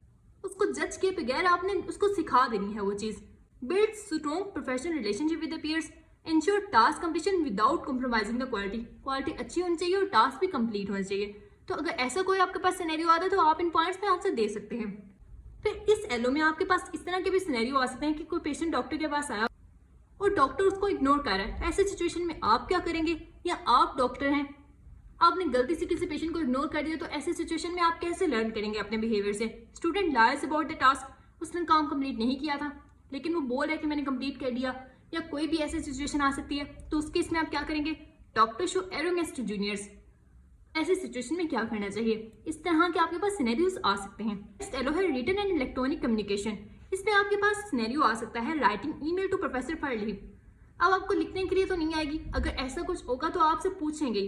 उसको जज किए बगैर आपने उसको सिखा देनी है वो चीज। Build strong professional relationship with the peers, ensure task completion without compromising the quality. Quality अच्छी होनी चाहिए और टास्क भी कंप्लीट होना चाहिए। तो अगर ऐसा कोई आपके पास सिनेरियो आता है तो आप इन पॉइंट्स में आंसर दे सकते हैं। फिर इस एलओ में आपके पास इस तरह के भी सिनेरियो आ सकते हैं कि कोई पेशेंट डॉक्टर के पास आया और डॉक्टर उसको इग्नोर कर रहा है। ऐसे सिचुएशन में आप क्या करेंगे? या आप डॉक्टर हैं, आपने गलती से किसी पेशेंट को इग्नोर कर दिया, तो ऐसे सिचुएशन में आप कैसे लर्न करेंगे अपने बिहेवियर से? Student lawyers about the task, उसने काम कंप्लीट नहीं किया था लेकिन वो बोल रहा है कि मैंने कंप्लीट कर दिया। या कोई भी ऐसी सिचुएशन आ सकती है, तो उस केस में आप क्या करेंगे? Doctor show arrogance to juniors, ऐसे सिचुएशन में क्या करना चाहिए? इस तरह के आपके पास सिनेरियोस आ सकते हैं। नेक्स्ट एलो है रिटन एंड इलेक्ट्रॉनिक कम्युनिकेशन। इसमें आपके पास सिनेरियो आ सकता है writing email to professor for leave. अब आपको लिखने के लिए तो नहीं आएगी, अगर ऐसा कुछ होगा तो आपसे पूछेंगे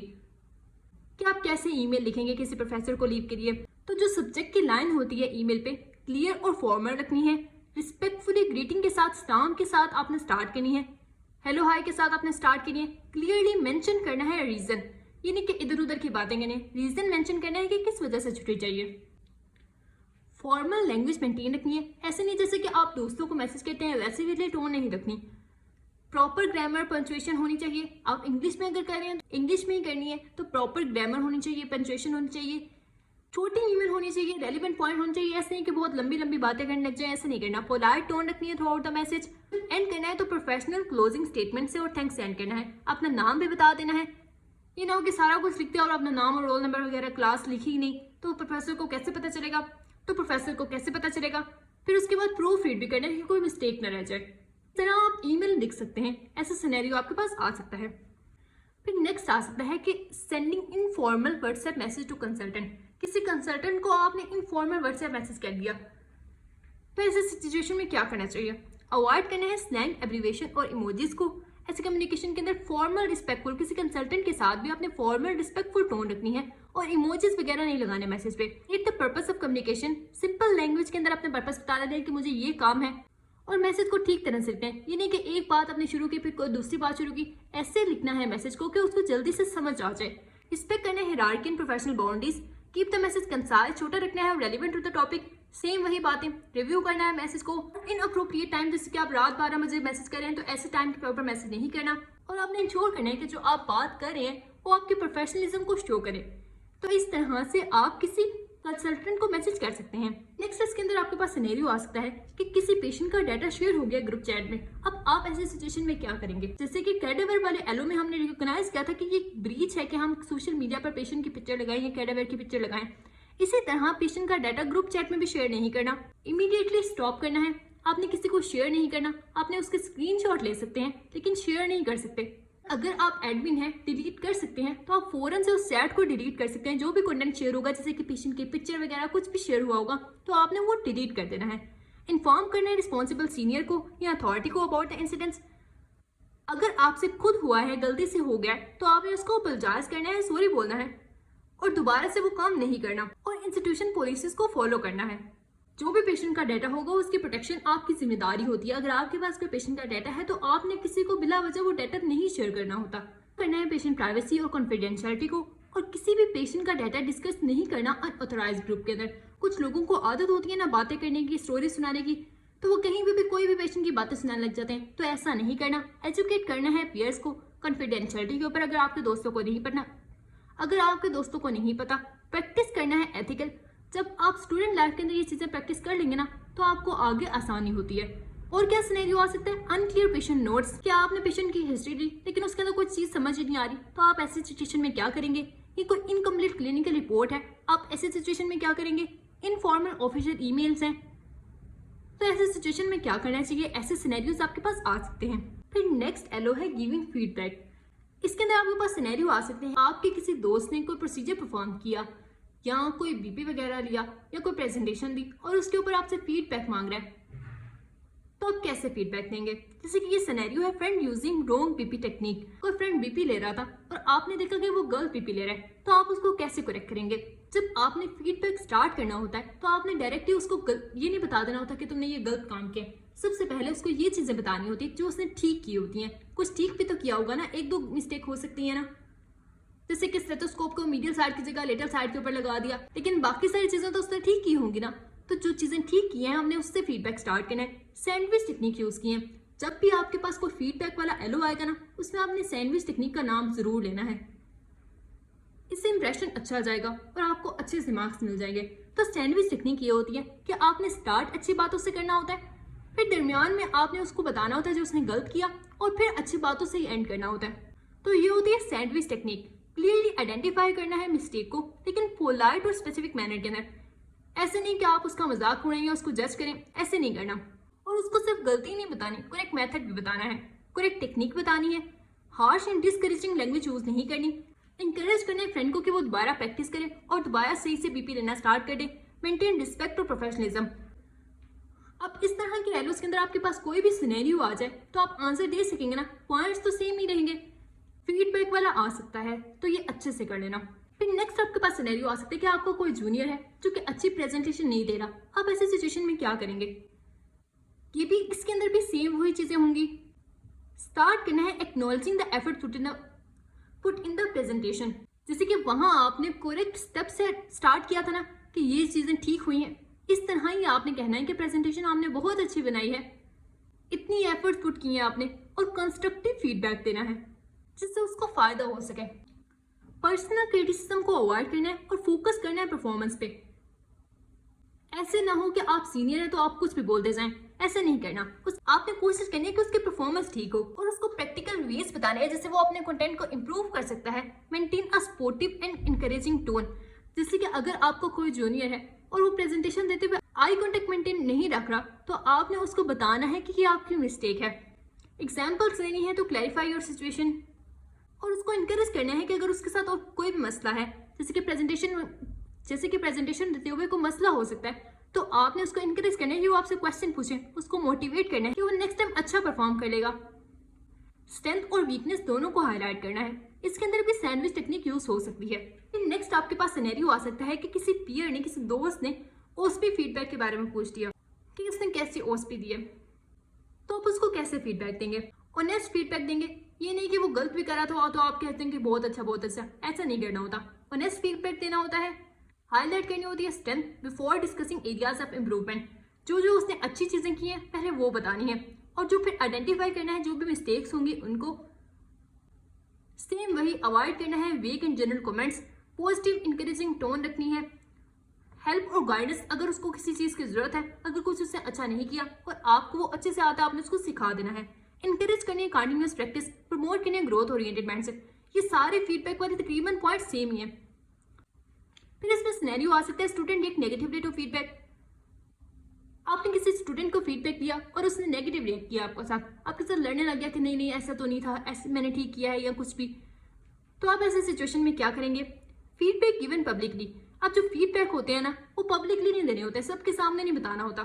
कि आप कैसे ईमेल लिखेंगे किसी प्रोफेसर को लीव के लिए। तो जो सब्जेक्ट की लाइन होती है ईमेल पे, क्लियर और फॉर्मल रखनी है। रिस्पेक्टफुली ग्रीटिंग के साथ, स्टाम्प के साथ आपने स्टार्ट करनी है। हेलो हाय के साथ आपने स्टार्ट करनी है। क्लियरली मेंशन करना है रीजन, ये नहीं कि इधर उधर की बातें करनी है। रीजन मेंशन करना है कि किस वजह से छुट्टी चाहिए। फॉर्मल लैंग्वेज मेंटेन रखनी है, ऐसे नहीं जैसे कि आप दोस्तों को मैसेज करते हैं वैसे भी टोन नहीं रखनी। प्रॉपर ग्रामर पंचुएशन होनी चाहिए। आप इंग्लिश में अगर कर रहे हैं तो इंग्लिश में ही करनी है, तो प्रॉपर ग्रामर होनी चाहिए, पंचुएशन होनी चाहिए, छोटी ईमेल होनी चाहिए, रेलिवेंट पॉइंट होनी चाहिए। ऐसे नहीं कि बहुत लंबी लंबी बातें करने लग जाए, ऐसे नहीं करना। पोलाइट टोन रखनी है through out the message. And करना है तो प्रोफेशनल क्लोजिंग स्टेटमेंट से और थैंक्स सेंड करना है। अपना नाम भी बता देना है, ये ना हो कि सारा कुछ लिखते हैं और अपना नाम और रोल नंबर वगैरह क्लास लिखी ही नहीं, तो प्रोफेसर को कैसे पता चलेगा? फिर उसके बाद प्रूफ रीड भी करना है कि कोई मिस्टेक ना रह जाए। इस तरह आप ईमेल लिख सकते हैं, ऐसा सिनेरियो आपके पास आ सकता है। फिर नेक्स्ट आ सकता है कि sending informal WhatsApp message to consultant. किसी कंसल्टेंट को आपने इनफॉर्मल व्हाट्सएप मैसेज कर दिया, तो ऐसे सिचुएशन में क्या करना चाहिए? अवॉइड करना है स्लैंग, एब्रीवेशन और इमोजीज को। ऐसे कम्युनिकेशन के अंदर फॉर्मल रिस्पेक्टफुल, किसी कंसल्टेंट के साथ भी आपने फॉर्मल रिस्पेक्टफुल टोन रखनी है और इमोजीज वगैरह नहीं लगाने मैसेज पे। It the purpose of communication, simple language के अंदर अपने पर्पस बता देते हैं कि मुझे ये काम है, और मैसेज को ठीक तरह से लिखते हैं। ये नहीं कि एक बात आपने शुरू की फिर कोई दूसरी बात शुरू की, ऐसे लिखना है मैसेज को कि उसको जल्दी से समझ आ जाए। रिस्पेक्ट करना है hierarchy and professional boundaries. Keep the message concise, छोटा रखना है और relevant to the topic. Same वही बातें। रिव्यू करना है मैसेज को इन अप्रोप्रिएट टाइम, जैसे कि आप रात 12 बजे मैसेज कर रहे हैं तो ऐसे टाइम के ऊपर मैसेज नहीं करना। और आपने इंश्योर करना है कि जो आप बात कर रहे हैं वो आपके प्रोफेशनलिज्म को शो करे। तो इस तरह से आप किसी कंसल्टेंट को मैसेज कर सकते हैं। नेक्स्ट इसके अंदर आपके पास सिनेरियो आ सकता है कि किसी पेशेंट का डाटा शेयर हो गया ग्रुप चैट में। अब आप ऐसे सिचुएशन में क्या करेंगे? जैसे कि कैडावर वाले एलो में हमने रिकॉग्नाइज किया था कि ये ब्रीच है कि हम सोशल मीडिया पर पेशेंट की पिक्चर लगाएं या कैडावर की पिक्चर लगाएं। इसी तरह पेशेंट का डाटा ग्रुप चैट में भी शेयर नहीं करना, इमीडिएटली स्टॉप करना है। आपने किसी को शेयर नहीं करना, आपने उसके स्क्रीनशॉट ले सकते हैं लेकिन शेयर नहीं कर सकते। अगर आप एडमिन हैं, डिलीट कर सकते हैं, तो आप फौरन से उस चैट को डिलीट कर सकते हैं। जो भी कंटेंट शेयर होगा, जैसे कि पेशेंट की पिक्चर वगैरह कुछ भी शेयर हुआ होगा, तो आपने वो डिलीट कर देना है। इन्फॉर्म करना है रिस्पॉन्सिबल सीनियर को या अथॉरिटी को अबाउट द इंसिडेंट्स। अगर आपसे खुद हुआ है, गलती से हो गया, तो आपने उसको अपॉलोजाइज करना है, सॉरी बोलना है और दोबारा से वो काम नहीं करना। और इंस्टीट्यूशन पॉलिसीज को फॉलो करना है। जो भी पेशेंट का डाटा होगा उसकी प्रोटेक्शन आपकी जिम्मेदारी होती है। अगर आपके पास कोई पेशेंट का डाटा है तो आपने किसी को बिला वजह वो डाटा नहीं शेयर करना होता। करना है पेशेंट प्राइवेसी और कॉन्फिडेंशियलिटी को, और किसी भी पेशेंट का डाटा डिस्कस नहीं करना अनऑथराइज्ड ग्रुप के अंदर। कुछ लोगों को आदत होती है ना बातें करने की, स्टोरी सुनाने की, तो वो कहीं भी कोई भी पेशेंट की बातें सुनाने लग जाते हैं, तो ऐसा नहीं करना। एजुकेट करना है पीयर्स को कॉन्फिडेंशियलिटी के ऊपर। अगर आपके दोस्तों को नहीं पता प्रैक्टिस करना है एथिकल। जब आप स्टूडेंट लाइफ के अंदर ये चीजें प्रैक्टिस कर लेंगे ना, तो आपको आगे आसानी होती है। और क्या सिनेरियो आ सकता है? Unclear patient notes. क्या आपने पेशेंट की हिस्ट्री दी लेकिन उसके अंदर कोई चीज समझ ही नहीं आ रही, तो आप ऐसी सिचुएशन में क्या करेंगे? ये कोई इनकम्प्लीट क्लिनिकल रिपोर्ट है, आप ऐसी सिचुएशन में क्या करेंगे? इनफॉर्मल ऑफिशियल ईमेल्स हैं, तो ऐसे सिचुएशन में क्या करना चाहिए? ऐसे सिनेरियोज आपके पास आ सकते हैं। फिर नेक्स्ट एलो है गिविंग फीडबैक। इसके अंदर आपके पास सिनेरियो आ सकते हैं, आपके किसी दोस्त ने कोई प्रोसीजर परफॉर्म किया या कोई बीपी वगैरह लिया या कोई प्रेजेंटेशन दी और उसके ऊपर आपसे फीडबैक मांग रहा है, तो आप कैसे फीडबैक देंगे? जैसे कि ये सिनेरियो है friend using wrong BP technique. कोई फ्रेंड बीपी ले रहा था और आपने देखा कि वो गलत बीपी ले रहा है, तो आप उसको कैसे करेक्ट करेंगे? जब आपने फीडबैक स्टार्ट करना होता है तो आपने डायरेक्टली उसको ये नहीं बता देना होता कि तुमने ये गलत काम किया। सबसे पहले उसको ये चीजें बतानी होती है जो उसने ठीक की होती हैं। कुछ ठीक भी तो किया होगा ना, एक दो मिस्टेक हो सकती है ना, जैसे कि स्टेथोस्कोप को मीडियल साइड की जगह लेटरल साइड के ऊपर लगा दिया, लेकिन बाकी सारी चीजें तो उसने ठीक की होंगी ना। तो जो चीज़ें ठीक की हैं हमने उससे फीडबैक स्टार्ट करना है। सैंडविच टेक्निक यूज़ की है। जब भी आपके पास कोई फीडबैक वाला एलो आएगा ना, उसमें आपने सैंडविच टेक्निक का नाम ज़रूर लेना है। इससे इंप्रेशन अच्छा आ जाएगा और आपको अच्छे से मार्क्स मिल जाएंगे। तो सैंडविच टेक्निक ये होती है कि आपने स्टार्ट अच्छी बातों से करना होता है, फिर दरमियान में आपने उसको बताना होता है जो उसने गलत किया, और फिर अच्छी बातों से ही एंड करना होता है। तो ये होती है सैंडविच टेक्निक। क्लियरली आइडेंटिफाई करना है मिस्टेक को, लेकिन पोलाइट और स्पेसिफिक मैनर के अंदर। ऐसे नहीं कि आप उसका मजाक उड़ाएं, उसको जज करें, ऐसे नहीं करना। और उसको सिर्फ गलती नहीं बतानी, करेक्ट मेथड भी बताना है, करेक्ट टेक्निक बतानी है। Harsh and discouraging language use नहीं करनी। इंकरेज करना है फ्रेंड को कि वो दोबारा प्रैक्टिस करे और दोबारा सही से बीपी लेना स्टार्ट कर दे। मेंटेन रिस्पेक्ट और प्रोफेशनलिज्म। अब इस तरह के एलोस के अंदर आपके पास कोई भी सिनेरियो आ जाए तो आप आंसर दे सकेंगे ना, पॉइंट्स तो सेम ही रहेंगे। फीडबैक वाला आ सकता है तो ये अच्छे से कर लेना। फिर नेक्स्ट आपके पास सिनेरियो आ सकता है कि आपको कोई जूनियर है जो कि अच्छी प्रेजेंटेशन नहीं दे रहा। आप ऐसे सिचुएशन में क्या करेंगे? ये भी इसके अंदर भी सेम वही चीजें होंगी। स्टार्ट करना है acknowledging the effort put in the presentation. जैसे कि वहां आपने करेक्ट स्टेप से स्टार्ट किया था ना कि ये चीजें ठीक हुई हैं, इस तरह ही आपने कहना है कि प्रेजेंटेशन आपने बहुत अच्छी बनाई है, इतनी एफर्ट पुट की है आपने, और कंस्ट्रक्टिव फीडबैक देना है जिससे उसको फायदा हो सके। पर्सनल क्रिटिसिज्म को अवॉइड करना है और फोकस करना है परफॉर्मेंस पे। ऐसे ना हो कि आप सीनियर हैं तो आप कुछ भी बोलते जाएं, ऐसे नहीं करना। आपने कोशिश करनी है कि उसकी परफॉर्मेंस ठीक हो और उसको प्रैक्टिकल वेज बताने हैं जिससे वो अपने कंटेंट को इम्प्रूव कर सकता है। Maintain a sportive and encouraging tone. जैसे कि अगर आपको कोई जूनियर है और वो प्रेजेंटेशन देते हुए आई कॉन्टेक्ट मेंटेन नहीं रख रहा, तो आपने उसको बताना है कि ये आपकी मिस्टेक है। एग्जाम्पल्स देनी है तो क्लैरिफाई योर सिचुएशन, और उसको इनकरेज करना है कि अगर उसके साथ और कोई भी मसला है, जैसे कि प्रेजेंटेशन देते हुए कोई मसला हो सकता है, तो आपने उसको इनकरेज करना है कि वो आपसे क्वेश्चन पूछे, उसको मोटिवेट करना है कि वो नेक्स्ट टाइम अच्छा परफॉर्म कर लेगा। स्ट्रेंथ और वीकनेस दोनों को हाईलाइट करना है। इसके अंदर भी सैंडविच टेक्निक यूज हो सकती है। फिर नेक्स्ट आपके पास सिनेरियो आ सकता है कि किसी पीयर ने, किसी दोस्त ने ओएसपी फीडबैक के बारे में पूछ दिया कि उसने कैसी ओएसपी दी है, तो आप उसको कैसे फीडबैक देंगे? ऑनेस्ट फीडबैक देंगे। ये नहीं कि वो गलत भी करा था तो आप कहते हैं कि बहुत अच्छा बहुत अच्छा, ऐसा नहीं करना होता। ऑनेस्ट फीडबैक देना होता है। हाईलाइट करनी होती है strength before discussing areas of improvement. जो उसने अच्छी चीजें की हैं पहले वो बतानी है, और जो फिर आइडेंटिफाई करना है जो भी मिस्टेक्स होंगी उनको सेम वही अवॉइड करना है। Weak and general comments. Positive encouraging tone रखनी है। हेल्प और गाइडेंस, अगर उसको किसी चीज की जरूरत है, अगर कुछ उसने अच्छा नहीं किया और आपको वो अच्छे से आता है, आपने उसको सिखा देना है। इंकरेज करनी है कंटिन्यूअस प्रैक्टिस। प्रमोट करनी है ग्रोथ ओरिएंटेड माइंडसेट। ये सारे फीडबैक वाले तकरीबन पॉइंट सेम ही है। फिर इसमें सिनेरियो आ सकता है स्टूडेंट एक नेगेटिव रेट ऑफ फीडबैक। आपने किसी स्टूडेंट को फीडबैक दिया और उसने नेगेटिव रिएक्ट किया आपके साथ, आपके साथ लड़ने लग गया कि नहीं नहीं ऐसा तो नहीं था, ऐसे मैंने ठीक किया है या कुछ भी, तो आप ऐसे सिचुएशन में क्या करेंगे? Feedback given publicly. अब जो फीडबैक होते हैं ना वो पब्लिकली नहीं देने होते, सबके सामने नहीं बताना होता।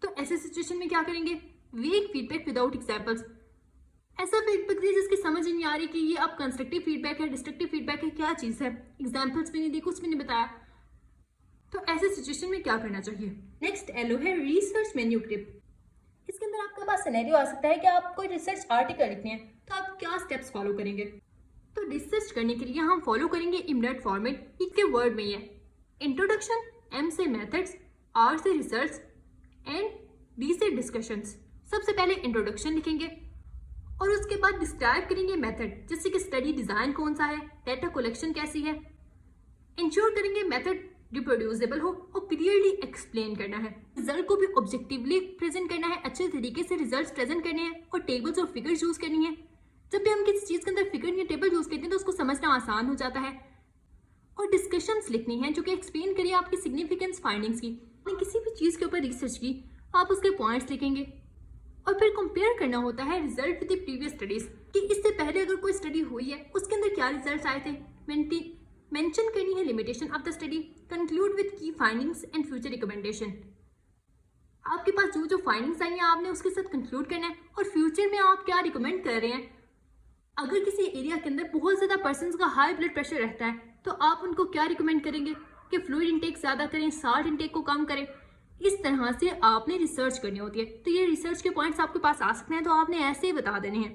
तो ऐसे सिचुएशन में क्या करेंगे? Weak feedback without examples. ऐसा फीडबैक दिया जिसकी समझ नहीं आ रही कि ये अब कंस्ट्रक्टिव फीडबैक है, डिस्ट्रक्टिव फीडबैक है, क्या चीज़ है। एग्जाम्पल्स भी नहीं दी, कुछ भी नहीं बताया। तो ऐसे सिचुएशन में क्या करना चाहिए? नेक्स्ट एलो है रिसर्च मैन्यूस्क्रिप्ट। इसके अंदर आपके पास सिनेरियो आ सकता है कि आप कोई रिसर्च आर्टिकल लिखने हैं, तो आप क्या स्टेप्स फॉलो करेंगे? तो रिसर्च करने के लिए हम फॉलो करेंगे इमडेट फॉर्मेट। इसके वर्ड में ये इंट्रोडक्शन, एम से मेथड्स, आर से रिसर्च एंड डी से डिस्कशंस। सबसे पहले इंट्रोडक्शन लिखेंगे और उसके बाद डिस्क्राइब करेंगे मेथड, जैसे कि स्टडी डिजाइन कौन सा है, डेटा कलेक्शन कैसी है। इंश्योर करेंगे मेथड रिप्रोड्यूसेबल हो और क्लियरली एक्सप्लेन करना है। रिजल्ट को भी ऑब्जेक्टिवली प्रेजेंट करना है, अच्छे तरीके से रिजल्ट्स प्रेजेंट करने हैं और टेबल्स और फिगर्स यूज करनी है। जब भी हम किसी चीज के अंदर फिगर या टेबल यूज करते हैं तो उसको समझना आसान हो जाता है। और डिस्कशंस लिखनी है जो कि एक्सप्लेन करिए आपकी सिग्निफिकेंस फाइंडिंग्स की। आपने किसी भी चीज के ऊपर रिसर्च की, आप उसके पॉइंट्स लिखेंगे और फिर कंपेयर करना होता है result with the previous studies, कि इससे पहले अगर कोई स्टडी हुई है उसके अंदर क्या रिजल्ट्स आए थे। मेंशन करनी है limitation of the study. Conclude with की फाइंडिंग्स एंड फ्यूचर रिकमेंडेशन। आपके पास जो जो फाइंडिंग्स आई हैं आपने उसके साथ कंक्लूड करना है और फ्यूचर में आप क्या रिकमेंड कर रहे हैं। अगर किसी एरिया के अंदर बहुत ज़्यादा पर्सन्स का हाई ब्लड प्रेशर रहता है तो आप उनको क्या रिकमेंड करेंगे कि फ्लूइड इंटेक ज़्यादा करें, साल्ट इंटेक को कम करें। इस तरह से आपने रिसर्च करनी होती है। तो ये रिसर्च के पॉइंट्स आपके पास आ सकते हैं, तो आपने ऐसे ही बता देने हैं।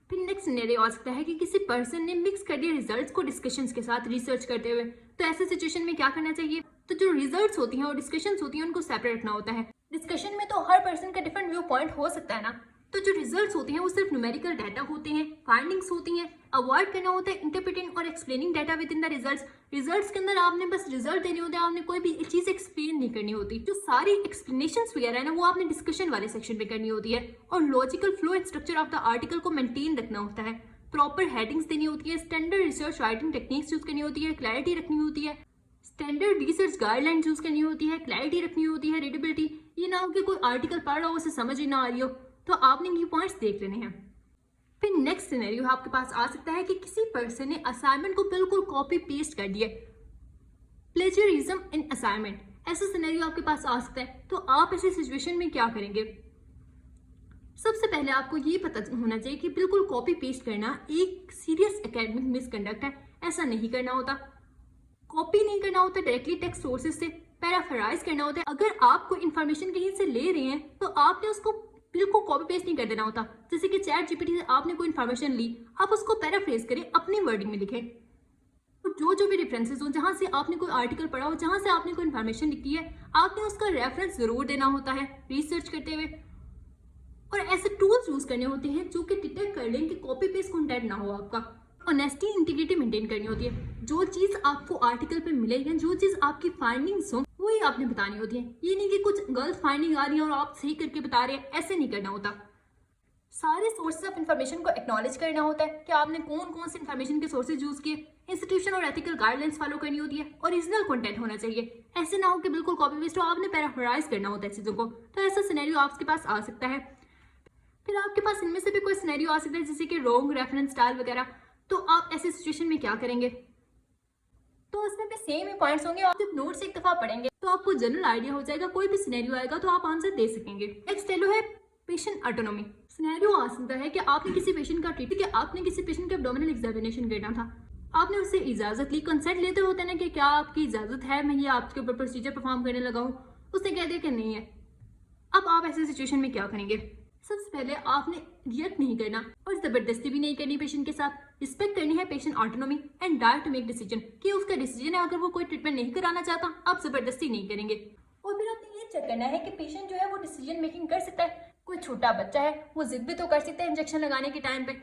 फिर नेक्स्ट सिनेरियो आ सकता है कि किसी पर्सन ने मिक्स कर दिया रिजल्ट्स को डिस्कशंस के साथ रिसर्च करते हुए, तो ऐसे सिचुएशन में क्या करना चाहिए? तो जो रिजल्ट्स होती हैं और डिस्कशंस होती हैं उनको सेपरेट रखना होता है। डिस्कशन में तो हर पर्सन का डिफरेंट व्यू पॉइंट हो सकता है ना, तो जो रिजल्ट्स होते हैं वो सिर्फ न्यूमेरिकल डाटा होते हैं, फाइंडिंग्स होती हैं। अवॉइड करना होता है इंटरप्रेटिंग और explaining data with in the results. Results के अंदर आपने बस रिजल्ट देने होते हैं, आपने कोई भी चीज़ एक्सप्लेन नहीं करनी होती। जो सारी एक्सप्लेनेशंस वगैरह है ना वो आपने डिस्कशन वाले सेक्शन में करनी होती है। और logical flow and structure of the article को मेंटेन रखना होता है। प्रॉपर हेडिंग्स देनी होती है, standard research writing techniques use करनी होती है, क्लैरिटी रखनी होती है, स्टैंडर्ड रिसर्च गाइडलाइंस यूज करनी होती है, क्लैरिटी रखनी होती है, रीडेबिलिटी। ये ना हो कि कोई आर्टिकल पढ़ रहा हो उसे समझ ही ना आ रही हो, तो आपने ये पॉइंट्स देख लेने हैं। फिर नेक्स्ट सिनेरियो आपके पास आ सकता है कि किसी पर्सन ने असाइनमेंट को बिल्कुल कॉपी पेस्ट कर दिया, प्लेजरिज्म इन असाइनमेंट। ऐसा सिनेरियो आपके पास आ सकता है, तो आप ऐसी सिचुएशन में क्या करेंगे? सबसे पहले आपको ये पता होना चाहिए कि बिल्कुल कॉपी पेस्ट करना एक सीरियस एकेडमिक मिसकंडक्ट है। ऐसा नहीं करना होता। कॉपी नहीं करना होता, डायरेक्टली टेक्स्ट सोर्सेज से पैराफ्राइज करना होता है। अगर आप कोई इन्फॉर्मेशन कहीं से ले रहे हैं तो आपने उसको बिल्कुल कॉपी पेस्ट नहीं कर देना होता। जैसे कि चैट जीपीटी से आपने कोई इन्फॉर्मेशन ली, आप उसको पैराफ्रेज करें, अपनी वर्डिंग में लिखें। तो जो भी रेफरेंसेस हो, जहाँ से आपने कोई आर्टिकल पढ़ा हो, जहाँ से आपने कोई इन्फॉर्मेशन लिखी है, आपने उसका रेफरेंस जरूर देना होता है रिसर्च करते हुए। और ऐसे टूल्स यूज करने होते हैं जो कि डिटेक्ट कर लें कि कॉपी पेस्ट कंटेंट ना हो आपका। ऑनेस्टी इंटीग्रिटी मेंटेन करनी होती है। जो चीज़ आपको आर्टिकल पे मिले या जो चीज़ आपकी फाइंडिंग्स हो वही आपने बतानी होती है। ये नहीं कि कुछ गलत फाइंडिंग आ रही है और आप सही करके बता रहे हैं, ऐसे नहीं करना होता। सारे सोर्सेज ऑफ इन्फॉर्मेशन को एक्नॉलेज करना होता है कि आपने कौन कौन से इन्फॉर्मेशन के सोर्सेज यूज किए। इंस्टीट्यूशन और एथिकल गाइडलाइंस फॉलो करनी होती है। ओरिजिनल कंटेंट होना चाहिए, ऐसे ना हो कि बिल्कुल कॉपी पेस्ट हो, आपने पैराफ्राइज करना होता है चीज़ों को। तो ऐसा सिनेरियो आपके पास आ सकता है। फिर आपके पास इनमें से भी कोई सिनेरियो आ सकता है जैसे कि रॉन्ग रेफरेंस स्टाइल वगैरह। तो आप ऐसी सिचुएशन में क्या करेंगे? तो इसमें भी सेम ही पॉइंट्स होंगे। आप जब नोट्स एक दफा पढ़ेंगे तो आपको जनरल आइडिया हो जाएगा, कोई भी सिनेरियो आएगा तो आप आंसर दे सकेंगे। नेक्स्ट एलो है पेशेंट ऑटोनॉमी। सिनेरियो आ सकता है कि आपने किसी पेशेंट का ट्रीटमेंट, आपने किसी पेशेंट का एब्डोमिनल एग्जामिनेशन करना था, आपने उससे इजाजत ली। कंसेंट लेते होते हैं ना कि क्या आपकी इजाजत है, मैं ये आपके ऊपर प्रोसीजर परफॉर्म करने लगा हूँ। उसने कह दिया कि नहीं है। अब आप ऐसी सिचुएशन में क्या करेंगे? सबसे पहले आपने रिएक्ट नहीं करना और जबरदस्ती भी नहीं करनी पेशेंट के साथ। रिस्पेक्ट करनी है patient autonomy and dire to make decision, कि उसका डिसीजन है। अगर वो कोई ट्रीटमेंट नहीं कराना चाहता, आप जबरदस्ती नहीं करेंगे। और फिर आपने ये चेक करना है कि पेशेंट जो है वो डिसीजन मेकिंग कर सकता है। कोई छोटा बच्चा है, वो जिद भी तो कर सकता है इंजेक्शन लगाने के टाइम पे।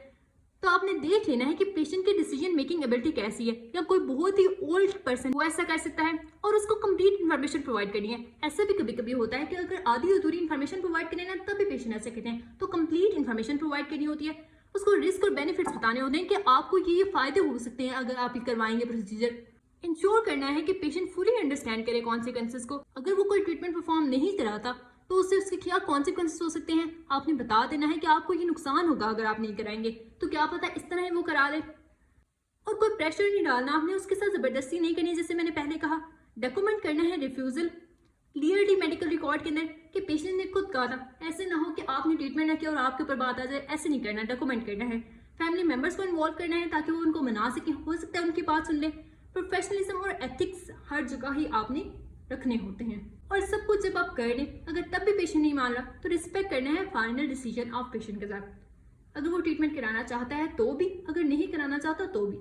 तो आपने देख लेना है कि पेशेंट की डिसीजन मेकिंग एबिलिटी कैसी है। या कोई बहुत ही ओल्ड पर्सन वो ऐसा कर सकता है और उसको कंप्लीट इन्फॉर्मेशन प्रोवाइड करनी है। ऐसा भी कभी कभी होता है कि अगर आधी अधूरी इन्फॉर्मेशन प्रोवाइड करें ना तब भी पेशेंट ऐसे कहते हैं। तो कंप्लीट इन्फॉर्मेशन प्रोवाइड करनी होती है। उसको रिस्क और बेनिफिट्स बताने होते हैं कि आपको ये फायदे हो सकते हैं अगर आप ये करवाएंगे प्रोसीजर। इंश्योर करना है कि पेशेंट फुली अंडरस्टैंड करे कॉन्सिक्वेंसेस को। अगर वो कोई ट्रीटमेंट परफॉर्म नहीं कराता तो उससे उसके क्या कॉन्सिक्वेंसेस हो सकते हैं, आपने बता देना है कि आपको ये नुकसान होगा अगर आप नहीं कराएंगे। तो क्या पता इस तरह वो करा ले। और कोई प्रेशर नहीं डालना, आपने उसके साथ जबरदस्ती नहीं करनी। जैसे मैंने पहले कहा, डॉक्यूमेंट करना है रिफ्यूजल क्लियरली मेडिकल रिकॉर्ड के अंदर कि पेशेंट ने खुद कहा था। ऐसे ना हो कि आपने ट्रीटमेंट ना किया और आपके ऊपर बात आ जाए, ऐसे नहीं करना। डॉक्यूमेंट करना है। फैमिली मेंबर्स को इन्वॉल्व करना है ताकि वो उनको मना सकें, हो सकता है उनकी बात सुन ले। प्रोफेशनलिज्म और एथिक्स हर जगह ही आपने रखने होते हैं। और सब कुछ जब आप कर लें, अगर तब भी पेशेंट नहीं मान रहा तो रिस्पेक्ट करना है फाइनल डिसीजन ऑफ पेशेंट के साथ। अगर वो ट्रीटमेंट कराना चाहता है तो भी, अगर नहीं कराना चाहता तो भी।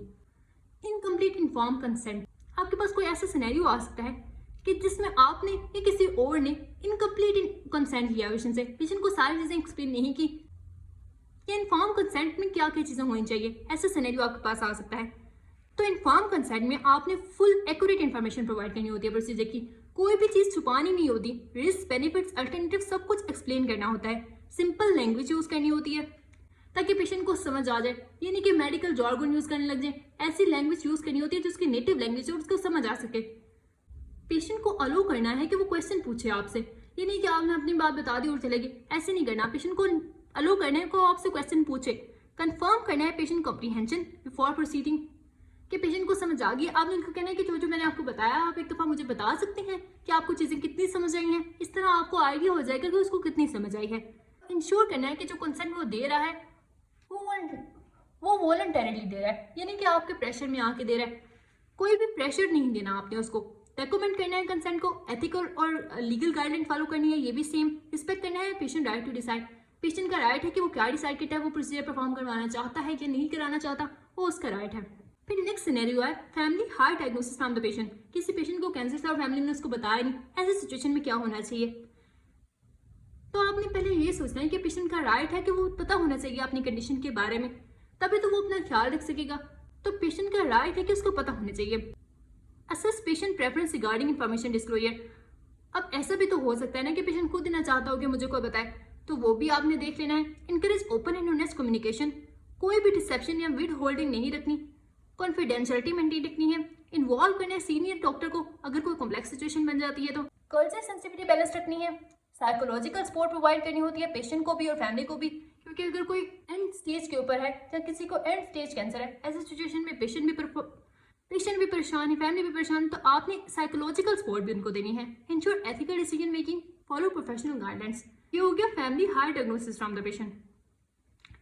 Incomplete inform consent. आपके पास कोई ऐसा सिनेरियो आ सकता है कि जिसमें आपने या किसी और ने इनकम्प्लीट कंसेंट लिया पेशेंट से, पेशेंट को सारी चीज़ें एक्सप्लेन नहीं की। या इन्फॉर्म कंसेंट में क्या क्या चीज़ें होनी चाहिए, ऐसा सिनेरियो आपके पास आ सकता है। तो इन्फॉर्म कंसेंट में आपने फुल एक्यूरेट इन्फॉर्मेशन प्रोवाइड करनी होती है प्रोसीजर की। कोई भी चीज़ छुपानी नहीं होती। रिस्क, बेनिफिट्स, अल्टरनेटिव सब कुछ एक्सप्लेन करना होता है। सिंपल लैंग्वेज यूज़ करनी होती है ताकि पेशेंट को समझ आ जाए। ये नहीं कि मेडिकल जॉर्गन यूज़ करने लग जाए। ऐसी लैंग्वेज यूज़ करनी होती है जो उसकी नेटिव लैंग्वेज है और उसको समझ आ सके। पेशेंट को अलो करना है कि वो क्वेश्चन पूछे आपसे। ये नहीं कि आपने अपनी बात बता दी और चले गए, ऐसे नहीं करना। पेशेंट को अलो करना है को आपसे क्वेश्चन पूछे। कंफर्म करना है पेशेंट कॉम्प्रीहेंशन बिफोर प्रोसीडिंग, कि पेशेंट को समझ आ गई। आपने उनको कहना है कि जो मैंने आपको बताया आप एक दफ़ा मुझे बता सकते हैं कि आपको चीज़ें कितनी समझ आई हैं। इस तरह आपको आइडिया हो जाएगा कि उसको कितनी समझ आई है। इंश्योर करना है कि जो कंसेंट वो दे रहा है वो वॉलंटरीली दे रहा है, यानी कि आपके प्रेशर में आके दे रहा है। कोई भी प्रेशर नहीं देना आपने उसको। डॉक्यूमेंट करना है कंसेंट को। एथिकल और लीगल गाइडलाइन फॉलो करनी है, ये भी सेम। रिस्पेक्ट करना है patient right to decide. Patient का राइट है कि वो क्या डिसाइड करता है, वो प्रोसीजर परफॉर्म करवाना चाहता है या नहीं कराना चाहता, वो उसका राइट है। फिर नेक्स्ट सिनेरियो है family heart diagnosis from the patient. किसी पेशेंट को कैंसर था और फैमिली ने उसको बताया नहीं, ऐसी सिचुएशन में क्या होना चाहिए? तो आपने पहले ये सोचना है कि पेशेंट का राइट है कि वो पता होना चाहिए अपनी कंडीशन के बारे में, तभी तो वो अपना ख्याल रख सकेगा। तो पेशेंट का राइट है कि उसको पता होना चाहिए। Assess patient preference regarding information disclosure. अब ऐसा भी तो हो सकता है ना कि पेशेंट खुद ही ना चाहता हो कि मुझे कोई बताए, तो वो भी आपने देख लेना है। Encourage open and honest communication, कोई भी डिसेप्शन या विद होल्डिंग नहीं रखनी, कॉन्फिडेंशियलिटी मेंटेन रखनी है। इन्वॉल्व करना है सीनियर डॉक्टर को अगर कोई कॉम्प्लेक्स सिचुएशन बन जाती है तो। कल्चर सेंसिटिविटी बैलेंस रखनी है। साइकोलॉजिकल सपोर्ट प्रोवाइड करनी होती है पेशेंट को भी और फैमिली को भी, क्योंकि अगर कोई एंड स्टेज के ऊपर है या किसी को एंड स्टेज कैंसर है, ऐसी सिचुएशन में पेशेंट भी परेशान है, फैमिली भी परेशान, तो आपने साइकोलॉजिकल सपोर्ट भी उनको देनी है। Ensure ethical decision making, follow professional guidance. ये हो गया family heart diagnosis from the patient.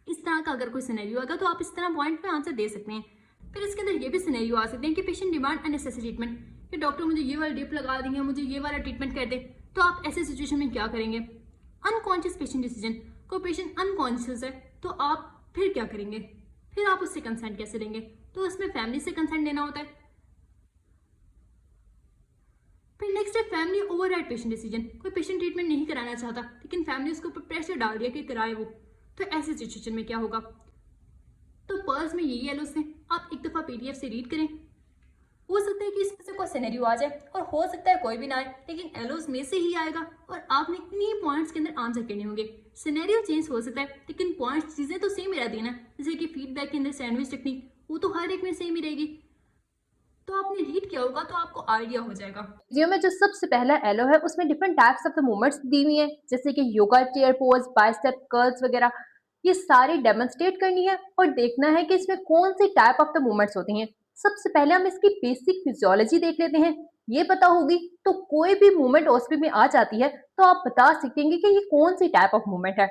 इस तरह का अगर कोई सिनेरियो आता तो आप इस तरह पॉइंट पे आंसर दे सकते हैं। फिर इसके अंदर ये भी सिनेरियो आ सकते हैं कि पेशेंट डिमांड अननेसेसरी ट्रीटमेंट, कि डॉक्टर मुझे ये वाला ड्रिप लगा देंगे, मुझे ये वाला ट्रीटमेंट कर दे, तो आप ऐसे सिचुएशन में क्या करेंगे? अनकॉन्शियस पेशेंट डिसीजन, कोई पेशेंट अनकॉन्शियस है तो आप फिर क्या करेंगे? फिर आप उससे कंसेंट कैसे लेंगे? तो उसमें फैमिली से कंसेंट लेना होता है। फिर नेक्स्ट है फैमिली ओवरराइड पेशेंट डिसीजन, कोई पेशेंट ट्रीटमेंट नहीं कराना चाहता लेकिन फैमिली उसके ऊपर प्रेशर डाल दिया कि कराए वो, तो ऐसे सिचुएशन में क्या होगा? तो पर्ल्स में यही एलोस हैं, आप एक दफ़ा पीडीएफ से रीड करें। हो सकता है कि इसमें से कोई सिनेरियो आ जाए और हो सकता है कोई भी ना आए, लेकिन एलोस में से ही आएगा और आपने इन्हीं पॉइंट्स के अंदर आंसर करने होंगे। सिनेरियो चेंज हो सकता है लेकिन पॉइंट्स चीज़ें तो सेम ही रहती है ना, जैसे कि फीडबैक के अंदर सैंडविच टेक्निक, वो तो हर एक में सेम ही रहेगी। तो आपने रीड किया होगा तो आपको आइडिया हो जाएगा। वीडियो में जो सबसे पहला एलो है उसमें different types of the movements दी हुई है, जैसे कि yoga chair pose, bicep curls वगैरह। ये सारी डेमोन्स्ट्रेट करनी है और देखना है कि इसमें कौन सी टाइप ऑफ द मूवमेंट्स होती हैं। सबसे पहले हम इसकी बेसिक फिजियोलॉजी देख लेते हैं। ये पता होगी तो कोई भी मूवमेंट ओएसपी में आ जाती है तो आप बता सकेंगे कि ये कौन सी टाइप ऑफ मूवमेंट है।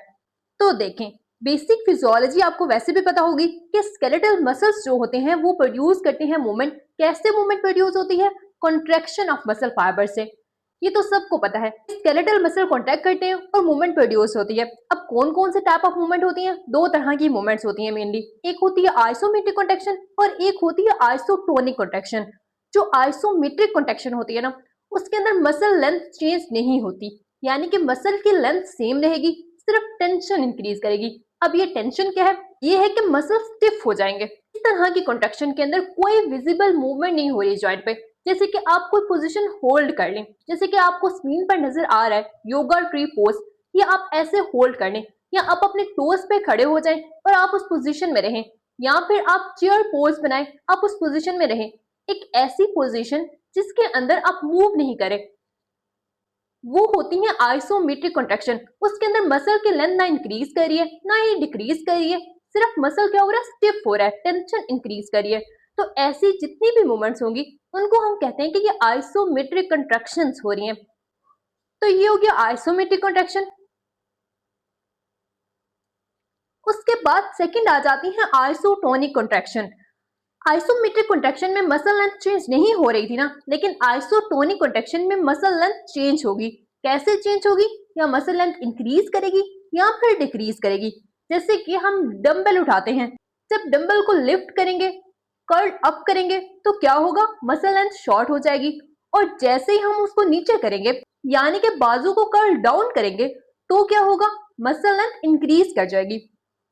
तो देखें, बेसिक फिजियोलॉजी आपको वैसे भी पता होगी कि स्केलेटल मसल्स जो होते हैं वो प्रोड्यूस करते हैं मूवमेंट। कैसे मूवमेंट प्रोड्यूस होती है? कॉन्ट्रैक्शन ऑफ मसल फाइबर से। ये तो सबको पता है, स्केलेटल मसल कॉन्ट्रैक्ट करते हैं और मूवमेंट प्रोड्यूस होती है। अब कौन कौन से टाइप ऑफ मूवमेंट होती हैं? दो तरह की मूवमेंट्स होती हैं मेनली, एक होती है आइसोमेट्रिक कॉन्ट्रैक्शन और एक होती है आइसोटोनिक कॉन्ट्रैक्शन। जो आइसोमेट्रिक कॉन्ट्रैक्शन होती है ना, उसके अंदर मसल लेंथ चेंज नहीं होती, यानी कि मसल की लेंथ सेम रहेगी, सिर्फ टेंशन इंक्रीज करेगी। अब ये टेंशन क्या है? ये है कि मसल स्टिफ हो जाएंगे। इस तरह की कॉन्ट्रैक्शन के अंदर कोई विजिबल मूवमेंट नहीं हो रही जॉइंट पे। जैसे कि आप कोई पोजीशन होल्ड कर लें, जैसे कि आपको स्क्रीन पर नजर आ रहा है योगा ट्री पोज, या आप ऐसे होल्ड कर लें, या आप अपने टोज पे खड़े हो जाएं और आप उस पोजीशन में रहें, या फिर आप चेयर पोज बनाएं, आप उस पोजीशन में रहें। एक ऐसी पोजीशन जिसके अंदर आप मूव नहीं करें, वो होती है आइसोमेट्रिक कॉन्ट्रैक्शन। उसके अंदर मसल की लेंथ ना इंक्रीज कर रही है ना ही डिक्रीज कर रही है, सिर्फ मसल क्या हो रहा है? स्टिफ हो रहा है, टेंशन इंक्रीज कर रही है। तो ऐसी जितनी भी मूवमेंट्स होंगी उनको हम कहते हैं कि ये आइसोमेट्रिक कॉन्ट्रैक्शंस हो रही हैं। तो ये हो गया आइसोमेट्रिक कॉन्ट्रैक्शन। उसके बाद सेकंड आ जाती है आइसोटोनिक कॉन्ट्रैक्शन। आइसोमेट्रिक कॉन्ट्रैक्शन में मसल लेंथ चेंज नहीं हो रही थी ना, लेकिन आइसोटोनिक कॉन्ट्रैक्शन में मसल लेंथ चेंज होगी। कैसे चेंज होगी? या मसल लेंथ इंक्रीज करेगी या फिर डिक्रीज करेगी। जैसे कि हम डंबल उठाते हैं, जब डंबल को लिफ्ट करेंगे, कर्ल अप करेंगे, तो क्या होगा? मसल लेंथ शॉर्ट हो जाएगी। और जैसे ही हम उसको नीचे करेंगे, यानी कि बाजू को कर्ल डाउन करेंगे, तो क्या होगा? मसल लेंथ इंक्रीज कर जाएगी।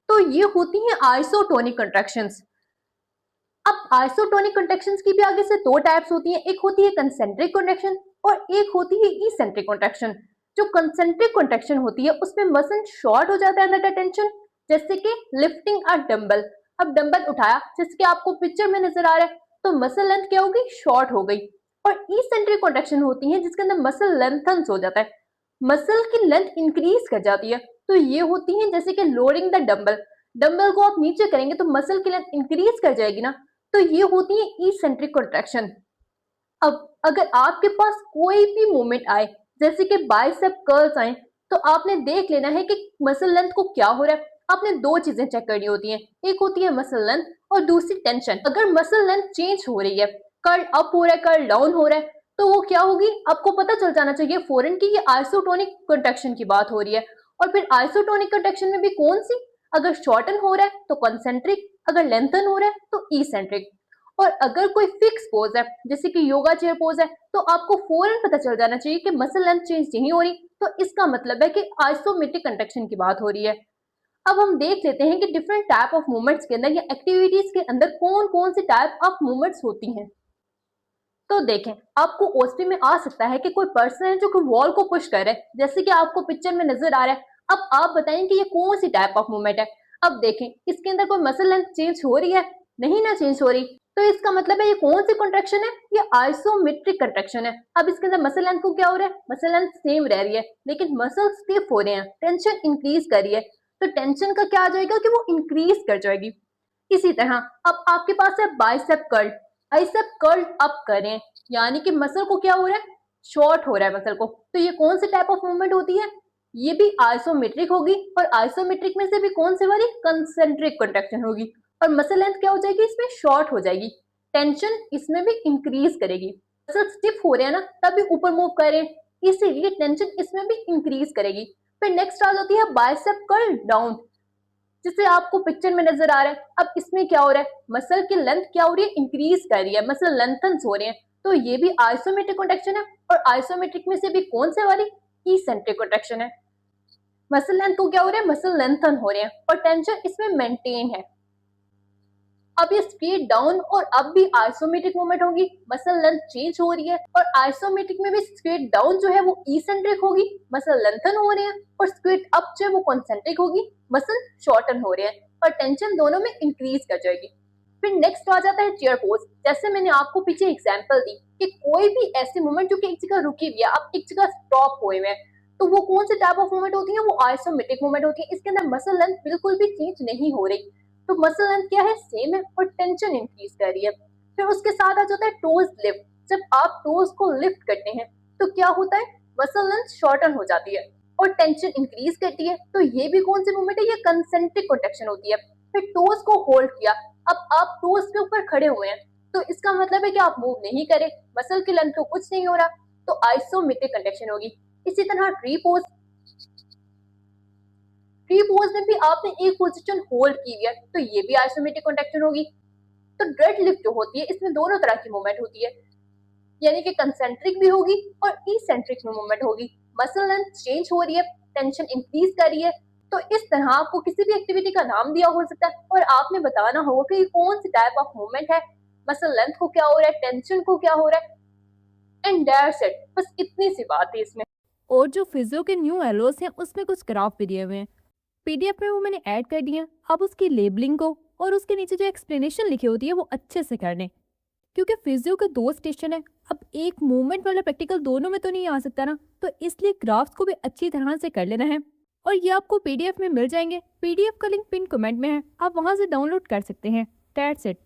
तो ये होती हैं आइसोटोनिक कॉन्ट्रैक्शंस। अब आइसोटोनिक कॉन्ट्रैक्शंस की भी आगे से दो टाइप्स होती हैं, एक होती है कंसेंट्रिक कॉन्ट्रैक्शन और एक होती है इसेंट्रिक कॉन्ट्रैक्शन। जो कंसेंट्रिक कॉन्ट्रैक्शन होती है उसमें मसल शॉर्ट हो जाता है अंडर टेंशन, जैसे कि लिफ्टिंग अ डंबल। अब डंबल उठाया जैसे कि आपको पिक्चर में नजर आ रहा है, तो मसल लेंथ क्या होगी? शॉर्ट हो गई। और इसेंट्रिक कॉन्ट्रैक्शन होती है जिसके अंदर मसल लेंथन्स हो जाता है, मसल की लेंथ इंक्रीज कर जाती है। तो ये होती है जैसे कि लोडिंग द डंबल, डंबल को आप नीचे करेंगे तो मसल की लेंथ इंक्रीज कर जाएगी ना, तो ये होती है इसेंट्रिक कॉन्ट्रैक्शन। अब अगर आपके पास कोई भी मूवमेंट आए, जैसे कि बाइसेप कर्ल्स आए, तो आपने देख लेना है कि मसल लेंथ को क्या हो रहा है। आपने दो चीजें चेक करनी होती हैं, एक होती है मसल लेंथ और दूसरी टेंशन। अगर मसल लेंथ चेंज हो रही है, कर्ल अप हो रहा है, कर्ल डाउन हो रहा है, तो वो क्या होगी? आपको पता चल जाना चाहिए फौरन कि ये आइसोटोनिक कॉन्ट्रैक्शन की बात हो रही है। और फिर आइसोटोनिक कॉन्ट्रैक्शन में भी कौन सी? अगर शॉर्टन हो रहा है तो कॉन्सेंट्रिक, अगर लेंथन हो रहा है तो इसेंट्रिक। और अगर कोई फिक्स पोज है जैसे कि योगा चेयर पोज है तो आपको फौरन पता चल जाना चाहिए कि मसल लेंथ चेंज नहीं हो रही, तो इसका मतलब है कि आइसोमेट्रिक कंट्रैक्शन की बात हो रही है। अब हम देख लेते हैं कि डिफरेंट टाइप ऑफ मूवमेंट्स के अंदर या एक्टिविटीज के अंदर कौन कौन सी टाइप ऑफ मूवमेंट्स होती हैं। तो देखें, आपको ओएसपी में आ सकता है कि कोई पर्सन है जो कि वॉल को पुश कर रहा है, जैसे कि आपको पिक्चर में नजर आ रहा है। अब आप बताएं कि ये कौन सी टाइप ऑफ मूवमेंट है। अब देखें, इसके अंदर कोई मसल लेंथ चेंज हो रही है? नहीं ना, चेंज हो रही। तो इसका मतलब है ये कौन सी कंट्रैक्शन है? ये आइसोमेट्रिक कंट्रैक्शन है। अब इसके अंदर मसल लेंथ को क्या हो रहा है? मसल लेंथ सेम रह रही है, लेकिन मसल स्टिफ हो रहे हैं, टेंशन इंक्रीज कर रही है। तो टेंशन का क्या आ जाएगा कि वो इंक्रीज कर जाएगी। इसी तरह अब आपके पास है bicep curl. Bicep curl up करें, यानी कि मसल को क्या हो रहा है? शॉर्ट हो रहा है मसल को। तो ये कौन सी टाइप ऑफ मूवमेंट होती है? ये भी आइसोमेट्रिक होगी, और आइसोमेट्रिक में से भी कौन से वाली? कंसेंट्रिक कंट्रैक्शन होगी। और मसल लेंथ क्या हो जाएगी? इसमें शॉर्ट हो जाएगी। टेंशन इसमें भी इंक्रीज करेगी। मसल स्टिफ हो रहे हैं ना, तभी ऊपर मूव करें, इसीलिए टेंशन इसमें भी इंक्रीज करेगी। फिर नेक्स्ट आ जाती है बाइसेप कर्ल डाउन, जिसे आपको पिक्चर में नजर आ रहा है। अब इसमें क्या हो रहा है? मसल की लेंथ क्या हो रही है? इंक्रीज कर रही है, मसल लेंथन्स हो रहे हैं। तो ये भी आइसोमेट्रिक कंट्रैक्शन है, और आइसोमेट्रिक में से भी कौन से वाली? इसेंट्रिक कंट्रैक्शन है। मसल लेंथ को क्या हो रहा है? मसल लेंथन हो रहे हैं, और टेंशन इसमें मेंटेन है। अब ये स्ट्रेट डाउन और अब भी आइसोमेट्रिक मूवमेंट होगी, मसल लेंथ चेंज हो रही है। और आइसोमेट्रिक में भी स्ट्रेट डाउन जो है वो इसेंट्रिक होगी, मसल लेंथन हो रहे हैं। और स्ट्रेट अप जो है वो कॉन्सेंट्रिक होगी, मसल शॉर्टन हो रहे हैं। और टेंशन दोनों में इंक्रीज कर जाएगी। फिर नेक्स्ट आ जाता है चेयर पोज। जैसे मैंने आपको पीछे एग्जांपल दी कि कोई भी ऐसी मूवमेंट जो कि एक जगह रुकी हुई है, अब एक जगह स्टॉप हुए हुए हैं, तो वो कौन से टाइप ऑफ मूवमेंट होती है? वो आइसोमेट्रिक मूवमेंट होती है। इसके अंदर मसल लेंथ बिल्कुल भी चेंज नहीं हो रही, तो मसल लेंथ क्या है? सेम है, और टेंशन इंक्रीज कर रही है। फिर उसके साथ आ जाता है टोज लिफ्ट। जब आप टोज को लिफ्ट करते हैं तो क्या होता है? मसल लेंथ शॉर्टन हो जाती है, और टेंशन इंक्रीज करती है। तो ये भी कौन सी मूवमेंट है? ये कंसेंट्रिक कंट्रैक्शन होती है। फिर टोज को होल्ड किया, अब आप टोज के ऊपर खड़े हुए हैं, तो इसका मतलब है कि आप मूव नहीं करें, मसल की लेंथ को कुछ नहीं हो रहा, तो आइसोमेट्रिक कंट्रैक्शन होगी। इसी तरह ट्री पोज। ट्री पोज में भी आपने एक पोजीशन होल्ड की हुई है, तो ये भी आइसोमेट्रिक कंट्रैक्शन होगी। तो डेड लिफ्ट जो होती है, इसमें दोनों तरह की मूवमेंट होती है, यानी कि कंसेंट्रिक भी होगी और इसेंट्रिक में मूवमेंट होगी। मसल लेंथ चेंज हो रही है, टेंशन इंक्रीज कर रही है। तो इस तरह आपको किसी भी एक्टिविटी का नाम दिया हो सकता है, और आपने बताना होगा कि कौन सी टाइप ऑफ मूवमेंट है, मसल लेंथ को क्या हो रहा है, टेंशन को क्या हो रहा है, एंड दैट्स इट। बस इतनी सी बात है इसमें। और जो फिजियो के न्यू एलोस हैं उसमें कुछ ग्राफ भी दिए हुए हैं, पीडीएफ में वो मैंने ऐड कर दिए हैं। अब उसकी लेबलिंग को और उसके नीचे जो एक्सप्लेनेशन लिखी होती है वो अच्छे से कर लें, क्योंकि फिजियो के दो स्टेशन है। अब एक मूवमेंट वाला प्रैक्टिकल दोनों में तो नहीं आ सकता ना, तो इसलिए ग्राफ्स को भी अच्छी तरह से कर लेना है। और ये आपको पीडीएफ में मिल जाएंगे। पीडीएफ का लिंक पिन कमेंट में है, आप वहां से डाउनलोड कर सकते हैं। That's it.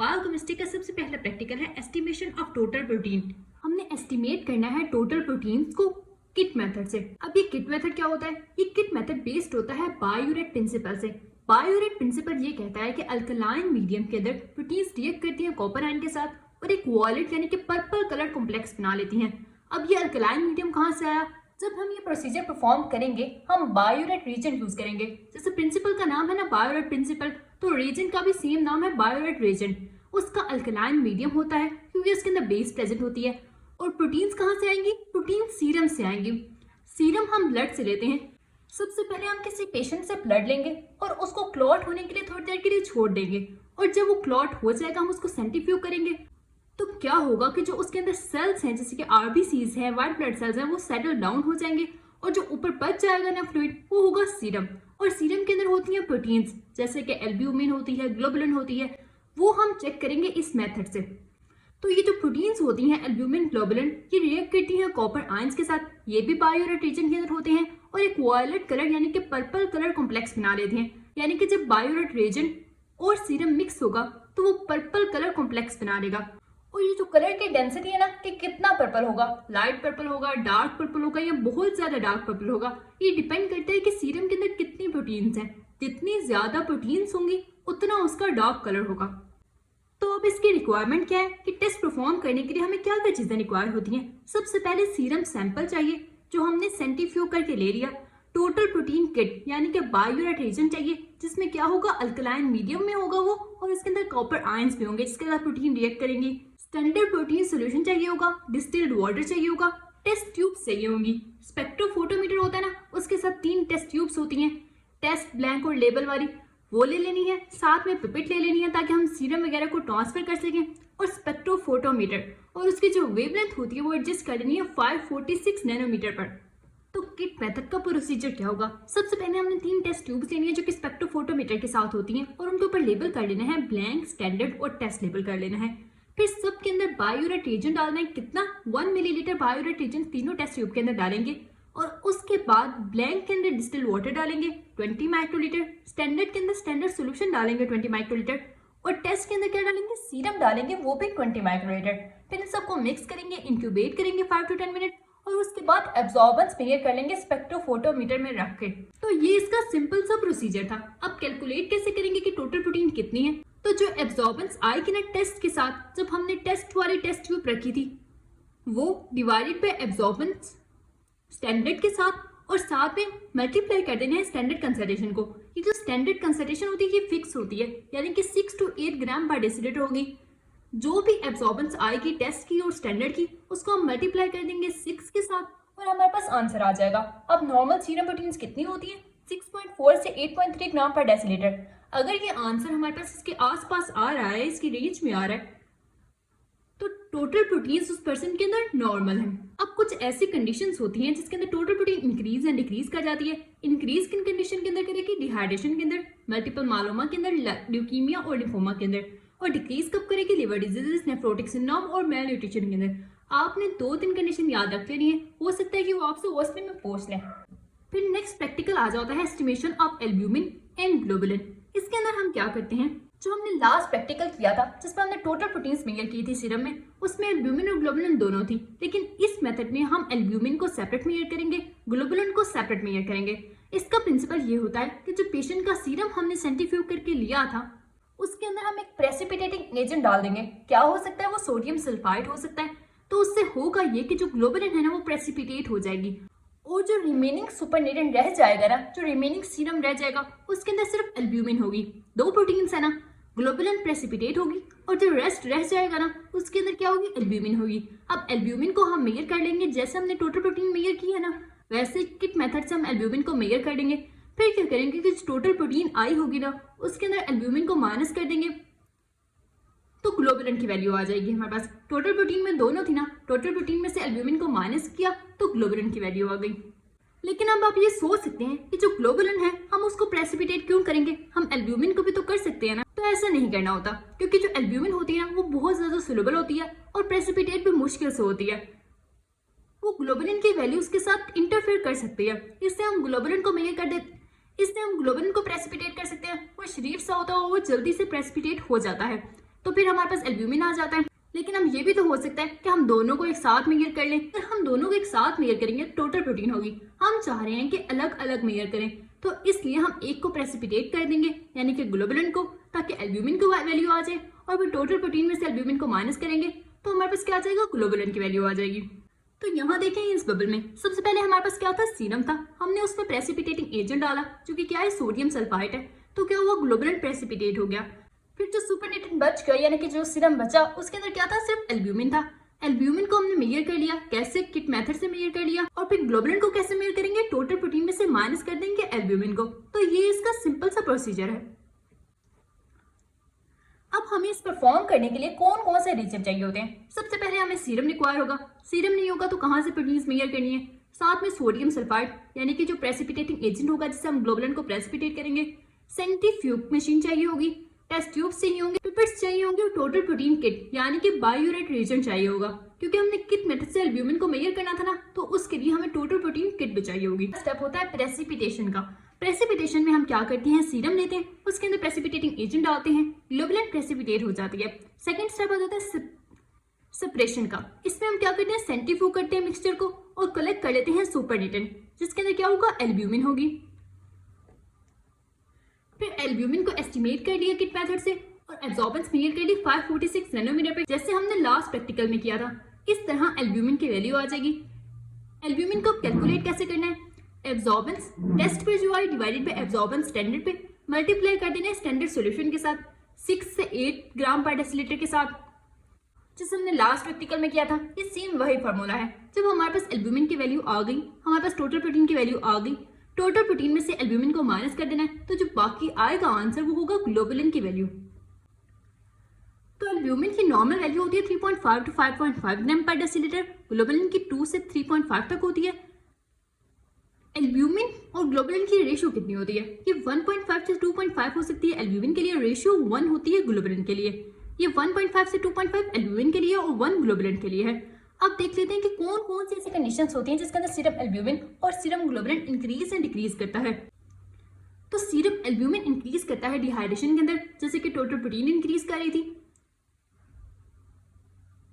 बायोकेमिस्ट्री का सबसे पहला प्रैक्टिकल है एस्टिमेशन ऑफ टोटल प्रोटीन। हमने एस्टिमेट करना है टोटल प्रोटीन को किट मेथड से। अब ये किट मेथड क्या होता है? ये किट मेथड बेस्ड होता है बायोरेट प्रिंसिपल से। बायोरेट प्रिंसिपल ये कहता है कि अल्कलाइन मीडियम के अंदर प्रोटीन्स रिएक्ट करती हैं कॉपर आयन के साथ, और एक वॉलेट यानी कि पर्पल कलर कॉम्प्लेक्स बना लेती हैं। अब ये अल्कलाइन मीडियम कहाँ से आया? जब हम ये प्रोसीजर परफॉर्म करेंगे, हम बायोरेट रीजन यूज करेंगे। जैसे प्रिंसिपल का नाम है ना बायोरेट प्रिंसिपल, तो रीजन का भी सेम नाम है बायोरेट रीजन। उसका अल्कलाइन मीडियम होता है क्योंकि उसके अंदर बेस प्रेजेंट होती है। और प्रोटीन्स कहाँ से आएंगी? प्रोटीन सीरम से आएंगी। सीरम हम ब्लड से लेते हैं। सबसे पहले हम किसी पेशेंट से ब्लड लेंगे और उसको क्लॉट होने के लिए थोड़ी देर के लिए छोड़ देंगे, और जब वो क्लॉट हो जाएगा हम उसको सेंट्रीफ्यूज करेंगे। तो क्या होगा कि जो उसके अंदर सेल्स हैं, जैसे कि आरबीसीज हैं, व्हाइट ब्लड सेल्स हैं, वो सेटल डाउन हो जाएंगे, और जो ऊपर बच जाएगा ना फ्लूइड, वो होगा सीरम। और सीरम के अंदर होती हैं प्रोटीन्स, जैसे कि एल्ब्यूमिन होती है, ग्लोबुलिन होती है। वो हम चेक करेंगे इस मेथड से। तो ये जो प्रोटीन्स होती हैं एल्ब्यूमिन, ग्लोबुलिन, ये रिएक्ट करती हैं कॉपर आयंस के साथ। ये भी बायोरेट रीजन के अंदर होते हैं, और एक वायलेट कलर यानी कि पर्पल कलर कॉम्प्लेक्स बना लेते हैं। यानी कि जब बायोरेट रीजन और सीरम मिक्स होगा तो वो पर्पल कलर कॉम्प्लेक्स बना देगा। और ये जो कलर की डेंसिटी है ना, कि कितना पर्पल होगा, लाइट पर्पल होगा, डार्क पर्पल होगा, या बहुत ज्यादा डार्क पर्पल होगा, ये डिपेंड करता है कि सीरम के अंदर कितनी प्रोटीन्स हैं। जितनी ज्यादा प्रोटीन्स होंगी उतना उसका डार्क कलर होगा। तो अब इसकी रिक्वायरमेंट क्या है कि टेस्ट परफॉर्म करने के लिए हमें क्या क्या चीजें रिक्वायर होती हैं? सबसे पहले सीरम सैंपल चाहिए, जो हमने सेंट्रीफ्यूज करके ले लिया। टोटल प्रोटीन किट यानी कि बायोरेट रिएजेंट चाहिए, जिसमें क्या होगा, अल्कलाइन मीडियम में होगा वो, और इसके अंदर कॉपर आयंस भी होंगे जिसके साथ प्रोटीन रिएक्ट करेंगे। स्टैंडर्ड प्रोटीन सोल्यूशन चाहिए होगा, डिस्टिल्ड वाटर चाहिए होगा, टेस्ट ट्यूब्स चाहिए होंगी। स्पेक्ट्रोफोटोमीटर होता है ना, उसके साथ 3 टेस्ट ट्यूब्स होती हैं, टेस्ट ब्लैंक और लेबल वाली, वो ले लेनी है। साथ में पिपेट ले लेनी है ताकि हम सीरम वगैरह को ट्रांसफर कर सकें। और स्पेक्ट्रोफोटोमीटर, और उसकी जो वेवलेंथ होती है वो एडजस्ट कर लेनी है 546 नैनोमीटर पर। तो किट मेथड का प्रोसीजर क्या होगा, सबसे पहले हमने 3 टेस्ट ट्यूब्स लेनी है जो कि स्पेक्ट्रोफोटोमीटर के साथ होती हैं, और उनके ऊपर लेबल कर लेना है, ब्लैंक, स्टैंडर्ड और टेस्ट लेबल कर लेना है। फिर सबके अंदर बायोरेट एजेंट डालना है, कितना, 1 मिलीलीटर बायोरेट एजेंट तीनों टेस्ट ट्यूब के अंदर डालेंगे, और उसके बाद ब्लैंक के अंदर डिस्टिल्ड वाटर डालेंगे 20 माइक्रोलीटर, स्टैंडर्ड के अंदर स्टैंडर्ड सॉल्यूशन डालेंगे 20 माइक्रोलीटर, और टेस्ट के अंदर क्या डालेंगे, सीरम डालेंगे, वो भी 20 माइक्रोलीटर। फिर इन सबको मिक्स करेंगे, इंक्यूबेट करेंगे 5 to 10 मिनट, और उसके बाद एब्जॉर्बेंस मेजर कर लेंगे स्पेक्ट्रोफोटोमीटर में रख के। तो ये इसका सिंपल सा प्रोसीजर था। अब कैलकुलेट कैसे करेंगे कि टोटल प्रोटीन कितनी है। तो जो एब्जॉर्बेंस आएगी ना टेस्ट के साथ, जब हमने टेस्ट वाली टेस्ट ट्यूब रखी थी, वो डिवाइडेड बाय एब्जॉर्बेंस स्टैंडर्ड के साथ, और साथ में मल्टीप्लाई कर देना है स्टैंडर्ड कंसंट्रेशन को। ये जो स्टैंडर्ड कंसंट्रेशन होती है ये फिक्स होती है, यानी कि 6 to 8 ग्राम पर डेसीलीटर होगी। जो भी एब्जॉर्बेंस आएगी टेस्ट की और स्टैंडर्ड की, उसको हम मल्टीप्लाई कर देंगे 6 के साथ, और हमारे पास आंसर आ जाएगा। अब नॉर्मल सीरम प्रोटीन्स कितनी होती है, 6.4 से 8.3 ग्राम पर डेसीलीटर। अगर ये आंसर हमारे पास इसके आसपास आ रहा है, इसकी रेंज में आ रहा है, तो टोटल प्रोटीन्स उस पर्सन के अंदर नॉर्मल है। अब कुछ ऐसी कंडीशंस होती हैं जिसके अंदर total protein increase and decrease कर जाती है। इंक्रीज किन कंडीशन के अंदर करेगी, डिहाइड्रेशन के अंदर, मल्टीपल मालोमा के अंदर, ल्यूकीमिया और लिम्फोमा के अंदर, और डिक्रीज कब करेगी, लिवर डिजीजेस, नेफ्रोटिक सिंड्रोम और मेल न्यूट्रिशन के अंदर। आपने 2-3 कंडीशन याद रख लेनी है, हो सकता है कि वो आपसे ओएसपी में पूछ लें। फिर नेक्स्ट प्रैक्टिकल आ जाता है estimation of albumin and globulin. इसके अंदर हम क्या करते हैं, जो हमने लास्ट प्रैक्टिकल किया था जिसमें हमने टोटल प्रोटीन्स मेजर की थी सीरम में, उसमें एल्ब्यूमिन और ग्लोबुलिन दोनों थी, लेकिन इस मेथड में हम एल्ब्यूमिन को सेपरेट मेजर करेंगे, ग्लोबुलिन को सेपरेट मेजर करेंगे। इसका प्रिंसिपल ये होता है कि जो पेशेंट का सीरम हमने सेंट्रीफ्यूज करके लिया था, उसके अंदर हम एक प्रेसिपिटेटिंग एजेंट डाल देंगे। क्या हो सकता है, वो सोडियम सल्फाइड हो सकता है। तो उससे होगा ये कि जो ग्लोबुलिन है ना वो प्रेसिपिटेट हो जाएगी, और जो रिमेनिंग सुपरनेटेंट रह जाएगा ना, जो रिमेनिंग सीरम रह जाएगा, उसके अंदर सिर्फ एल्ब्यूमिन होगी। 2 प्रोटीन्स है ना, ग्लोबुलिन प्रेसिपिटेट होगी, और जो रेस्ट रह जाएगा ना उसके अंदर क्या होगी, एल्ब्यूमिन होगी। अब एल्ब्यूमिन को हम मेजर कर लेंगे, जैसे हमने टोटल प्रोटीन मेजर की है ना, वैसे किट मेथड से हम एल्ब्यूमिन को मेजर कर लेंगे। फिर क्या करेंगे कि टोटल प्रोटीन आई होगी ना, उसके अंदर एल्ब्यूमिन को माइनस कर देंगे, तो ग्लोबुलिन की वैल्यू आ जाएगी हमारे पास। टोटल प्रोटीन में दोनों थी ना, टोटल प्रोटीन में से एल्ब्यूमिन को माइनस किया तो ग्लोबुलिन की वैल्यू आ गई। लेकिन अब आप ये सोच सकते हैं कि जो ग्लोबुलिन है हम उसको प्रेसिपिटेट क्यों करेंगे, हम एल्ब्यूमिन को भी तो कर सकते हैं ना। तो ऐसा नहीं करना होता, क्योंकि जो एल्ब्यूमिन होती है ना वो बहुत ज्यादा सोलुबल होती है और प्रेसिपिटेट भी मुश्किल से होती है। वो ग्लोबुलिन की वैल्यूज के साथ इंटरफेयर कर सकती है, इससे हम ग्लोबुलिन को मेजर कर देते, इससे हम ग्लोबुलिन को प्रेसिपिटेट कर सकते हैं। वो शरीफ सा होता है और वो जल्दी से प्रेसिपिटेट हो जाता है, तो फिर हमारे पास एल्ब्यूमिन आ जाता है। लेकिन हम ये भी तो हो सकता है कि हम दोनों को एक साथ मेजर कर लें। अगर हम दोनों को एक साथ मेजर करेंगे टोटल प्रोटीन होगी। हम चाह रहे हैं कि अलग अलग मेजर करें, तो इसलिए हम एक को प्रेसिपिटेट कर देंगे यानी कि ग्लोबुलिन को, ताकि एल्ब्यूमिन को वैल्यू आ जाए, और फिर टोटल प्रोटीन में से एल्ब्यूमिन को माइनस करेंगे तो हमारे पास क्या आ जाएगा, ग्लोबुलिन की वैल्यू आ जाएगी। तो यहाँ देखें इस बबल में सबसे पहले हमारे पास क्या था, सीरम था। हमने उसमें प्रेसिपिटेटिंग एजेंट डाला जो कि क्या है, सोडियम सल्फाइड है। तो क्या हुआ, ग्लोबुलिन प्रेसिपिटेट हो गया। फिर जो सुपरनेटेंट बच गया यानी कि जो सीरम बचा, उसके अंदर क्या था, सिर्फ एल्ब्यूमिन था। एल्ब्यूमिन को हमने मेजर कर लिया, कैसे, किट मेथड से मेजर कर लिया। और फिर ग्लोबुलिन को कैसे मेजर करेंगे, टोटल प्रोटीन में से माइनस कर देंगे एल्ब्यूमिन को। तो ये इसका सिंपल सा प्रोसीजर है। अब हमें इस परफॉर्म करने के लिए कौन कौन से रिएजेंट चाहिए होते हैं। सबसे पहले हमें सीरम रिक्वायर होगा। सीरम नहीं होगा तो कहाँ से प्रोटीन्स मेजर करनी है। साथ में सोडियम सल्फाइड यानी कि जो प्रेसिपिटेटिंग एजेंट होगा जिससे हम ग्लोबुलिन को प्रेसिपिटेट करेंगे। सेंट्रीफ्यूज मशीन चाहिए होगी, टेस्ट ट्यूब्स चाहिए होंगे, पिपेट्स चाहिए होंगे, और टोटल प्रोटीन किट यानी कि बायोरेट रिएजेंट चाहिए होगा। क्योंकि हमने किट मेथड से एल्ब्यूमिन को मेजर करना था ना, तो उसके लिए हमें टोटल प्रोटीन किट भी चाहिए होगी। स्टेप होता है प्रेसिपिटेशन का। प्रेसिपिटेशन में हम क्या करते हैं, सीरम लेते हैं, उसके अंदर प्रेसिपिटेटिंग एजेंट डालते हैं, ग्लोबुलिन प्रेसिपिटेट हो जाती है। सेकंड स्टेप आ जाता है सेपरेशन का। इसमें हम क्या करते हैं, सेंट्रीफ्यूज करते हैं मिक्सचर को और कलेक्ट कर लेते हैं सुपरनेटेंट, जिसके अंदर क्या होगा, एल्ब्यूमिन होगी। फिर एल्ब्यूमिन को एस्टिमेट कर लिया किट मेथड से और एब्जॉर्बेंस मेजर कर ली 546 नैनोमीटर पे, जैसे हमने लास्ट प्रैक्टिकल में किया था। इस तरह एल्ब्यूमिन की वैल्यू आ जाएगी। एल्ब्यूमिन को कैलकुलेट कैसे करना है, एब्जॉर्बेंस टेस्ट पे जो है डिवाइडेड बाय एब्जॉर्बेंस स्टैंडर्ड पे मल्टीप्लाई कर देना है स्टैंडर्ड सॉल्यूशन के साथ 6 से 8 ग्राम पर डेसीलीटर के साथ, जैसे हमने लास्ट प्रैक्टिकल में किया था। ये सेम वही फार्मूला है। जब हमारे पास एल्ब्यूमिन की वैल्यू आ गई, हमारे पास टोटल प्रोटीन की वैल्यू आ गई, टोटल प्रोटीन में से एल्ब्यूमिन को माइनस कर देना है, तो जो बाकी आएगा आंसर वो होगा ग्लोबुलिन की वैल्यू। तो एल्ब्यूमिन की नॉर्मल वैल्यू होती है 3.5 to 5.5 ग्राम पर डेसीलीटर, ग्लोबुलिन की 2 से 3.5 तक होती है। एल्ब्यूमिन और ग्लोबुलिन की रेशियो कितनी होती है? ये 1.5 से 2.5 हो सकती है एल्ब्यूमिन के लिए, रेशियो 1 होती है ग्लोबुलिन के लिए। ये 1.5 से 2.5 एल्ब्यूमिन के लिए और 1 ग्लोबुलिन के लिए है। अब देख लेते हैं कि कौन कौन सी ऐसी कंडीशंस होती हैं जिसके अंदर सीरम एल्ब्यूमिन और serum globulin increase and decrease करता है। तो सीरम एल्ब्यूमिन इंक्रीज करता है डिहाइड्रेशन के अंदर, जैसे कि टोटल प्रोटीन इंक्रीज कर रही थी,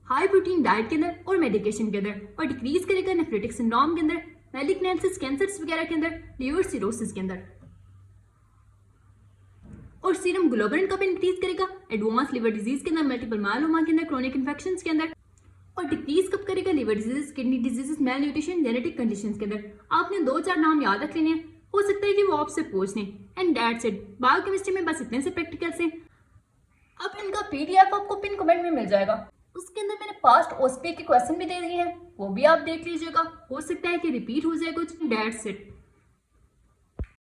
हाई प्रोटीन डाइट के अंदर और मेडिकेशन के अंदर, और डिक्रीज करेगा नेफ्रोटिक सिंड्रोम के अंदर, मैलिग्नेंसिस कैंसर्स वगैरह के अंदर, लिवर सिरोसिस के अंदर। और सीरम ग्लोबुलिन कब इंक्रीज करेगा? एडवांस लिवर डिजीज के अंदर, मल्टीपल मायलोमा के अंदर, क्रोनिक इन्फेक्शंस के अंदर। और डिक्रीज कब करेगा? Liver disease, kidney diseases, mail nutrition, genetic conditions के अंदर। आपने 2-4 नाम याद रख लेने हैं, हो सकता है कि वो आपसे पूछ लें। And that's it. बायोकेमिस्ट्री में बस इतने से प्रैक्टिकल से। अब इनका पीडीएफ आपको पिन कमेंट में मिल जाएगा। उसके अंदर मैंने पास्ट ओएसपी के क्वेश्चन भी दे दिए हैं, वो भी आप देख लीजिएगा। हो सकता है कि रिपीट हो जाए कुछ। That's it.